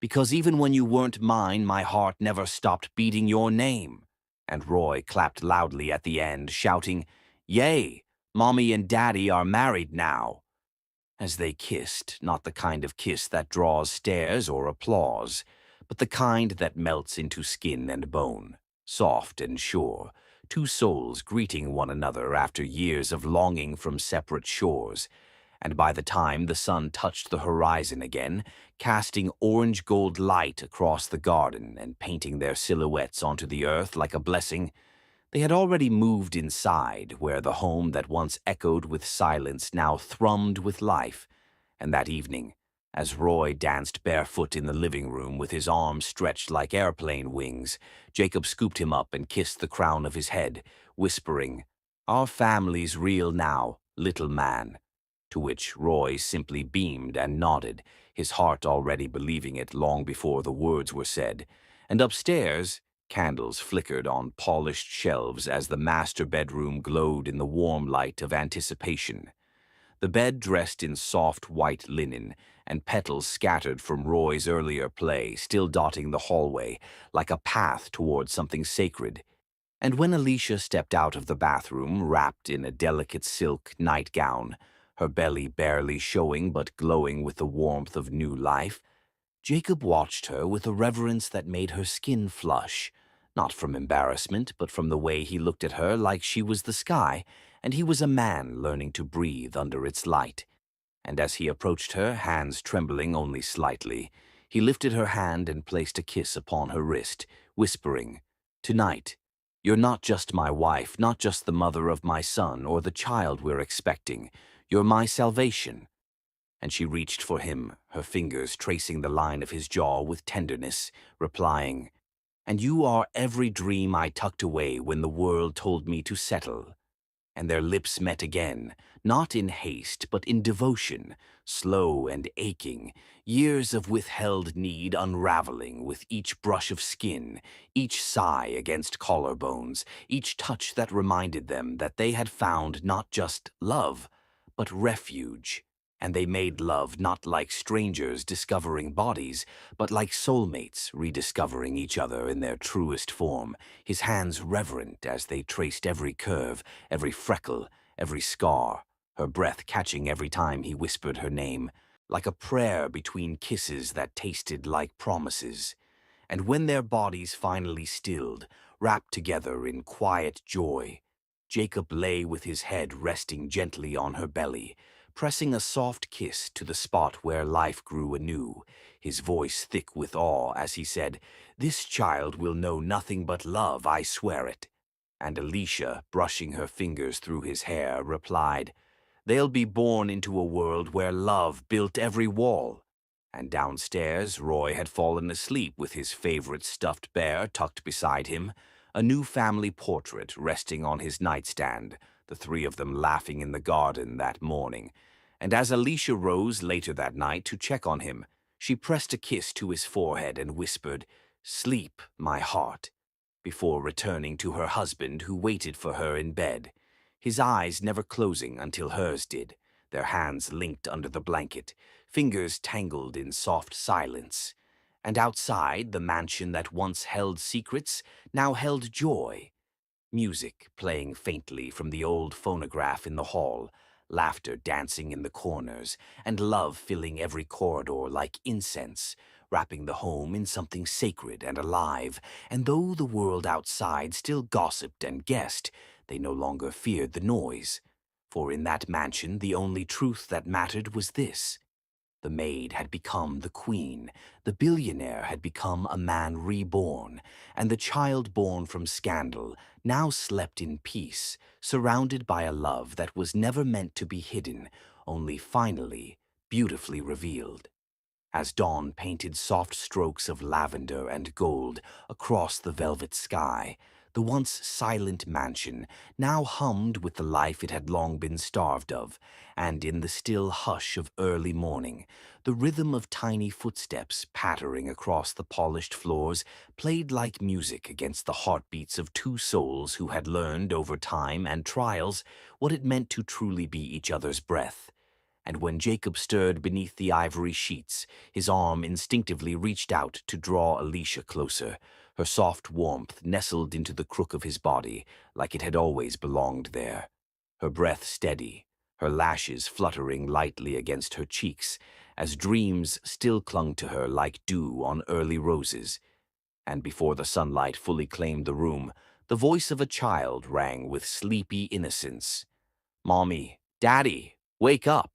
Because even when you weren't mine, my heart never stopped beating your name." And Roy clapped loudly at the end, shouting, "Yay! Mommy and Daddy are married now," as they kissed, not the kind of kiss that draws stares or applause, but the kind that melts into skin and bone, soft and sure, two souls greeting one another after years of longing from separate shores. And by the time the sun touched the horizon again, casting orange-gold light across the garden and painting their silhouettes onto the earth like a blessing, they had already moved inside, where the home that once echoed with silence now thrummed with life. And that evening, as Roy danced barefoot in the living room with his arms stretched like airplane wings, Jacob scooped him up and kissed the crown of his head, whispering, "Our family's real now, little man." To which Roy simply beamed and nodded, his heart already believing it long before the words were said. And upstairs, candles flickered on polished shelves as the master bedroom glowed in the warm light of anticipation. The bed dressed in soft white linen, and petals scattered from Roy's earlier play still dotting the hallway like a path toward something sacred. And when Alicia stepped out of the bathroom wrapped in a delicate silk nightgown, her belly barely showing but glowing with the warmth of new life, Jacob watched her with a reverence that made her skin flush, not from embarrassment, but from the way he looked at her like she was the sky, and he was a man learning to breathe under its light. And as he approached her, hands trembling only slightly, he lifted her hand and placed a kiss upon her wrist, whispering, "Tonight, You're not just my wife, not just the mother of my son or the child we're expecting. You're my salvation." And she reached for him, her fingers tracing the line of his jaw with tenderness, replying, "And you are every dream I tucked away when the world told me to settle." And their lips met again, not in haste, but in devotion, slow and aching, years of withheld need unraveling with each brush of skin, each sigh against collarbones, each touch that reminded them that they had found not just love, but refuge. And they made love not like strangers discovering bodies, but like soulmates rediscovering each other in their truest form, his hands reverent as they traced every curve, every freckle, every scar, her breath catching every time he whispered her name, like a prayer between kisses that tasted like promises. And when their bodies finally stilled, wrapped together in quiet joy, Jacob lay with his head resting gently on her belly, pressing a soft kiss to the spot where life grew anew, his voice thick with awe as he said, "This child will know nothing but love, I swear it." And Alicia, brushing her fingers through his hair, replied, "They'll be born into a world where love built every wall." And downstairs, Roy had fallen asleep with his favorite stuffed bear tucked beside him, a new family portrait resting on his nightstand, the three of them laughing in the garden that morning. And as Alicia rose later that night to check on him, she pressed a kiss to his forehead and whispered, "Sleep, my heart," before returning to her husband who waited for her in bed, his eyes never closing until hers did, their hands linked under the blanket, fingers tangled in soft silence. And outside, the mansion that once held secrets now held joy. Music playing faintly from the old phonograph in the hall, laughter dancing in the corners, and love filling every corridor like incense, wrapping the home in something sacred and alive. And though the world outside still gossiped and guessed, they no longer feared the noise. For in that mansion the only truth that mattered was this: the maid had become the queen, the billionaire had become a man reborn, and the child born from scandal now slept in peace, surrounded by a love that was never meant to be hidden, only finally, beautifully revealed. As dawn painted soft strokes of lavender and gold across the velvet sky, the once silent mansion now hummed with the life it had long been starved of, and in the still hush of early morning, the rhythm of tiny footsteps pattering across the polished floors played like music against the heartbeats of two souls who had learned over time and trials what it meant to truly be each other's breath. And when Jacob stirred beneath the ivory sheets, his arm instinctively reached out to draw Alicia closer, her soft warmth nestled into the crook of his body like it had always belonged there, her breath steady, her lashes fluttering lightly against her cheeks, as dreams still clung to her like dew on early roses. And before the sunlight fully claimed the room, the voice of a child rang with sleepy innocence. "Mommy, Daddy, wake up!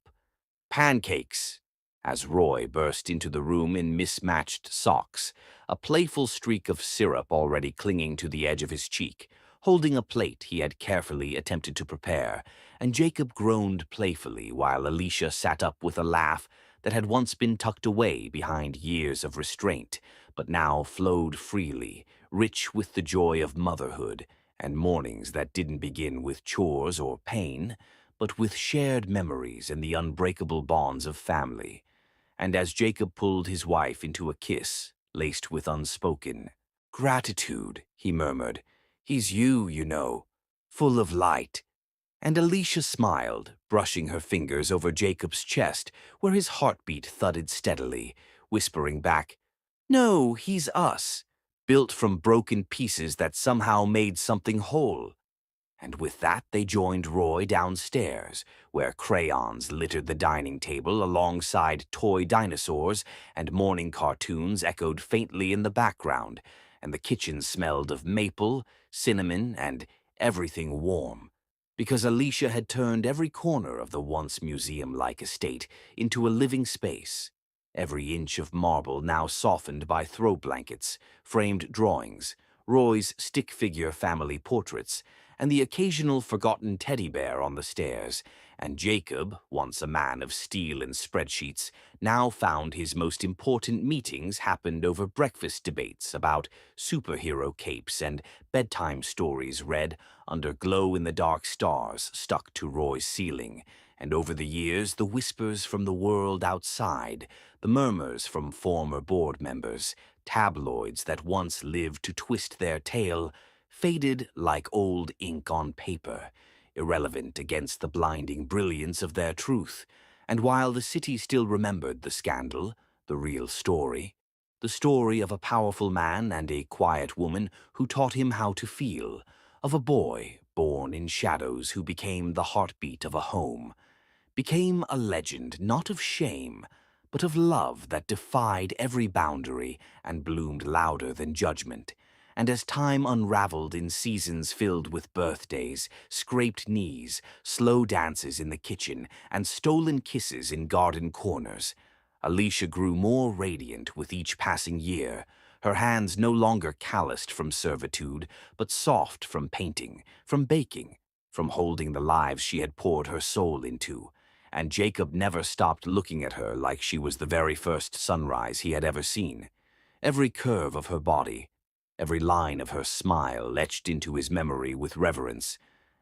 Pancakes!" As Roy burst into the room in mismatched socks, a playful streak of syrup already clinging to the edge of his cheek, holding a plate he had carefully attempted to prepare, and Jacob groaned playfully while Alicia sat up with a laugh that had once been tucked away behind years of restraint, but now flowed freely, rich with the joy of motherhood, and mornings that didn't begin with chores or pain, but with shared memories and the unbreakable bonds of family. And as Jacob pulled his wife into a kiss, laced with unspoken gratitude, he murmured, "He's you, you know, full of light." And Alicia smiled, brushing her fingers over Jacob's chest, where his heartbeat thudded steadily, whispering back, "No, he's us, built from broken pieces that somehow made something whole." And with that they joined Roy downstairs, where crayons littered the dining table alongside toy dinosaurs, and morning cartoons echoed faintly in the background, and the kitchen smelled of maple, cinnamon, and everything warm, because Alicia had turned every corner of the once museum-like estate into a living space, every inch of marble now softened by throw blankets, framed drawings, Roy's stick-figure family portraits, and the occasional forgotten teddy bear on the stairs, and Jacob, once a man of steel and spreadsheets, now found his most important meetings happened over breakfast debates about superhero capes and bedtime stories read under glow-in-the-dark stars stuck to Roy's ceiling. And over the years, the whispers from the world outside, the murmurs from former board members, tabloids that once lived to twist their tale, faded like old ink on paper, irrelevant against the blinding brilliance of their truth. And while the city still remembered the scandal, the real story, the story of a powerful man and a quiet woman who taught him how to feel, of a boy born in shadows who became the heartbeat of a home, became a legend not of shame, but of love that defied every boundary and bloomed louder than judgment. And as time unraveled in seasons filled with birthdays, scraped knees, slow dances in the kitchen, and stolen kisses in garden corners, Alicia grew more radiant with each passing year, her hands no longer calloused from servitude, but soft from painting, from baking, from holding the lives she had poured her soul into. And Jacob never stopped looking at her like she was the very first sunrise he had ever seen. Every curve of her body, every line of her smile etched into his memory with reverence.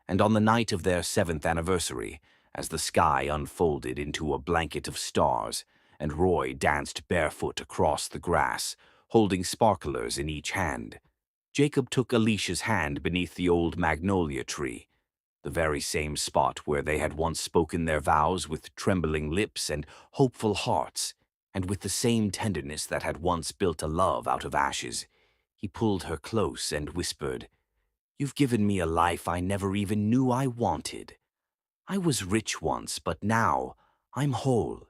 And on the night of their 7th anniversary, as the sky unfolded into a blanket of stars, and Roy danced barefoot across the grass, holding sparklers in each hand, Jacob took Alicia's hand beneath the old magnolia tree, the very same spot where they had once spoken their vows with trembling lips and hopeful hearts, and with the same tenderness that had once built a love out of ashes. He pulled her close and whispered, "You've given me a life I never even knew I wanted. I was rich once, but now I'm whole."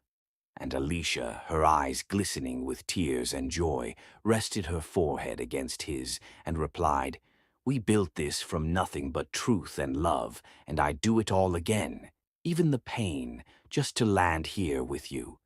And Alicia, her eyes glistening with tears and joy, rested her forehead against his and replied, "We built this from nothing but truth and love, and I'd do it all again, even the pain, just to land here with you."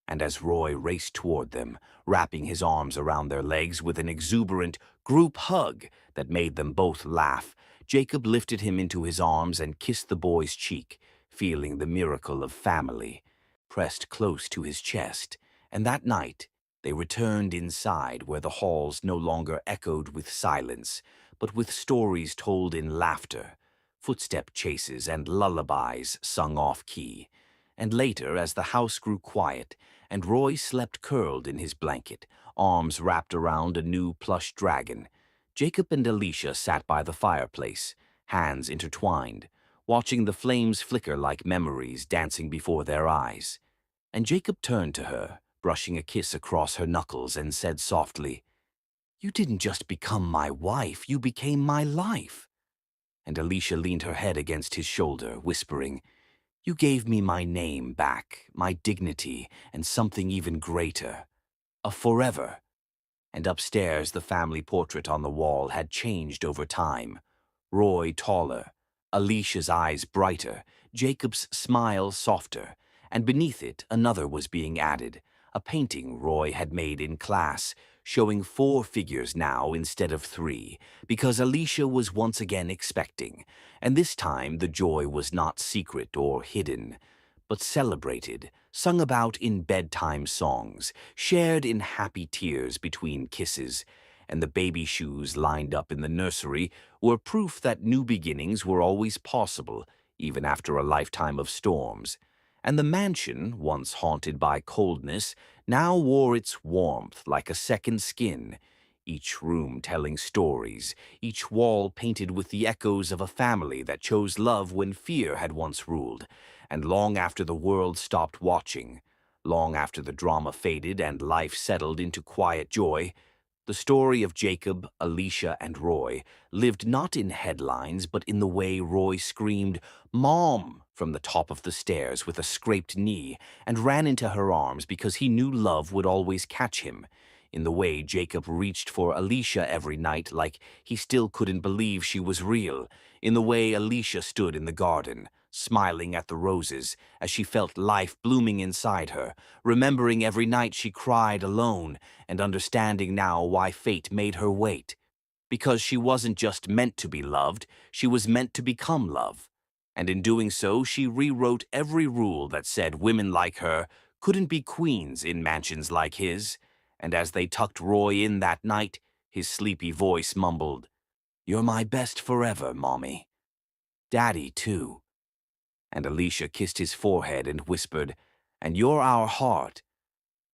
And as Roy raced toward them, wrapping his arms around their legs with an exuberant group hug that made them both laugh, Jacob lifted him into his arms and kissed the boy's cheek, feeling the miracle of family pressed close to his chest. And that night, they returned inside where the halls no longer echoed with silence, but with stories told in laughter, footstep chases and lullabies sung off-key. And later, as the house grew quiet, and Roy slept curled in his blanket, arms wrapped around a new plush dragon, Jacob and Alicia sat by the fireplace, hands intertwined, watching the flames flicker like memories dancing before their eyes. And Jacob turned to her, brushing a kiss across her knuckles, and said softly, "You didn't just become my wife, you became my life." And Alicia leaned her head against his shoulder, whispering, "You gave me my name back, my dignity, and something even greater, a forever." And upstairs, the family portrait on the wall had changed over time. Roy taller, Alicia's eyes brighter, Jacob's smile softer, and beneath it another was being added, a painting Roy had made in class, showing 4 figures now instead of 3, because Alicia was once again expecting, and this time the joy was not secret or hidden, but celebrated, sung about in bedtime songs, shared in happy tears between kisses, and the baby shoes lined up in the nursery were proof that new beginnings were always possible, even after a lifetime of storms. And the mansion, once haunted by coldness, now wore its warmth like a second skin, each room telling stories, each wall painted with the echoes of a family that chose love when fear had once ruled. And long after the world stopped watching, long after the drama faded and life settled into quiet joy, the story of Jacob, Alicia, and Roy lived not in headlines, but in the way Roy screamed, "Mom!" from the top of the stairs with a scraped knee and ran into her arms because he knew love would always catch him, in the way Jacob reached for Alicia every night like he still couldn't believe she was real, in the way Alicia stood in the garden, smiling at the roses as she felt life blooming inside her, remembering every night she cried alone and understanding now why fate made her wait. because she wasn't just meant to be loved, she was meant to become love. And in doing so, she rewrote every rule that said women like her couldn't be queens in mansions like his. And as they tucked Roy in that night, his sleepy voice mumbled, "You're my best forever, Mommy. Daddy, too." And Alicia kissed his forehead and whispered, "And you're our heart."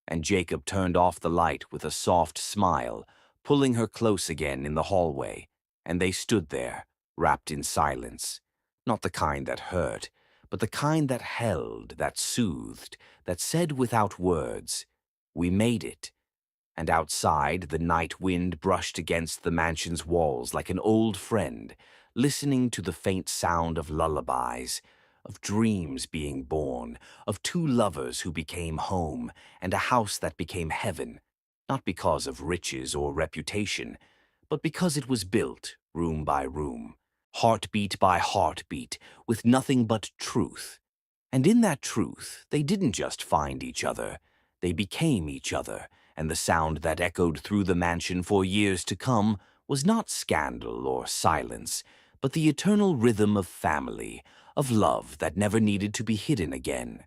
And Jacob turned off the light with a soft smile, pulling her close again in the hallway, and they stood there, wrapped in silence. Not the kind that hurt, but the kind that held, that soothed, that said without words, "We made it." And outside, the night wind brushed against the mansion's walls like an old friend, listening to the faint sound of lullabies, of dreams being born, of two lovers who became home, and a house that became heaven, not because of riches or reputation, but because it was built, room by room, heartbeat by heartbeat, with nothing but truth. And in that truth, they didn't just find each other, they became each other, and the sound that echoed through the mansion for years to come was not scandal or silence, but the eternal rhythm of family, of love that never needed to be hidden again.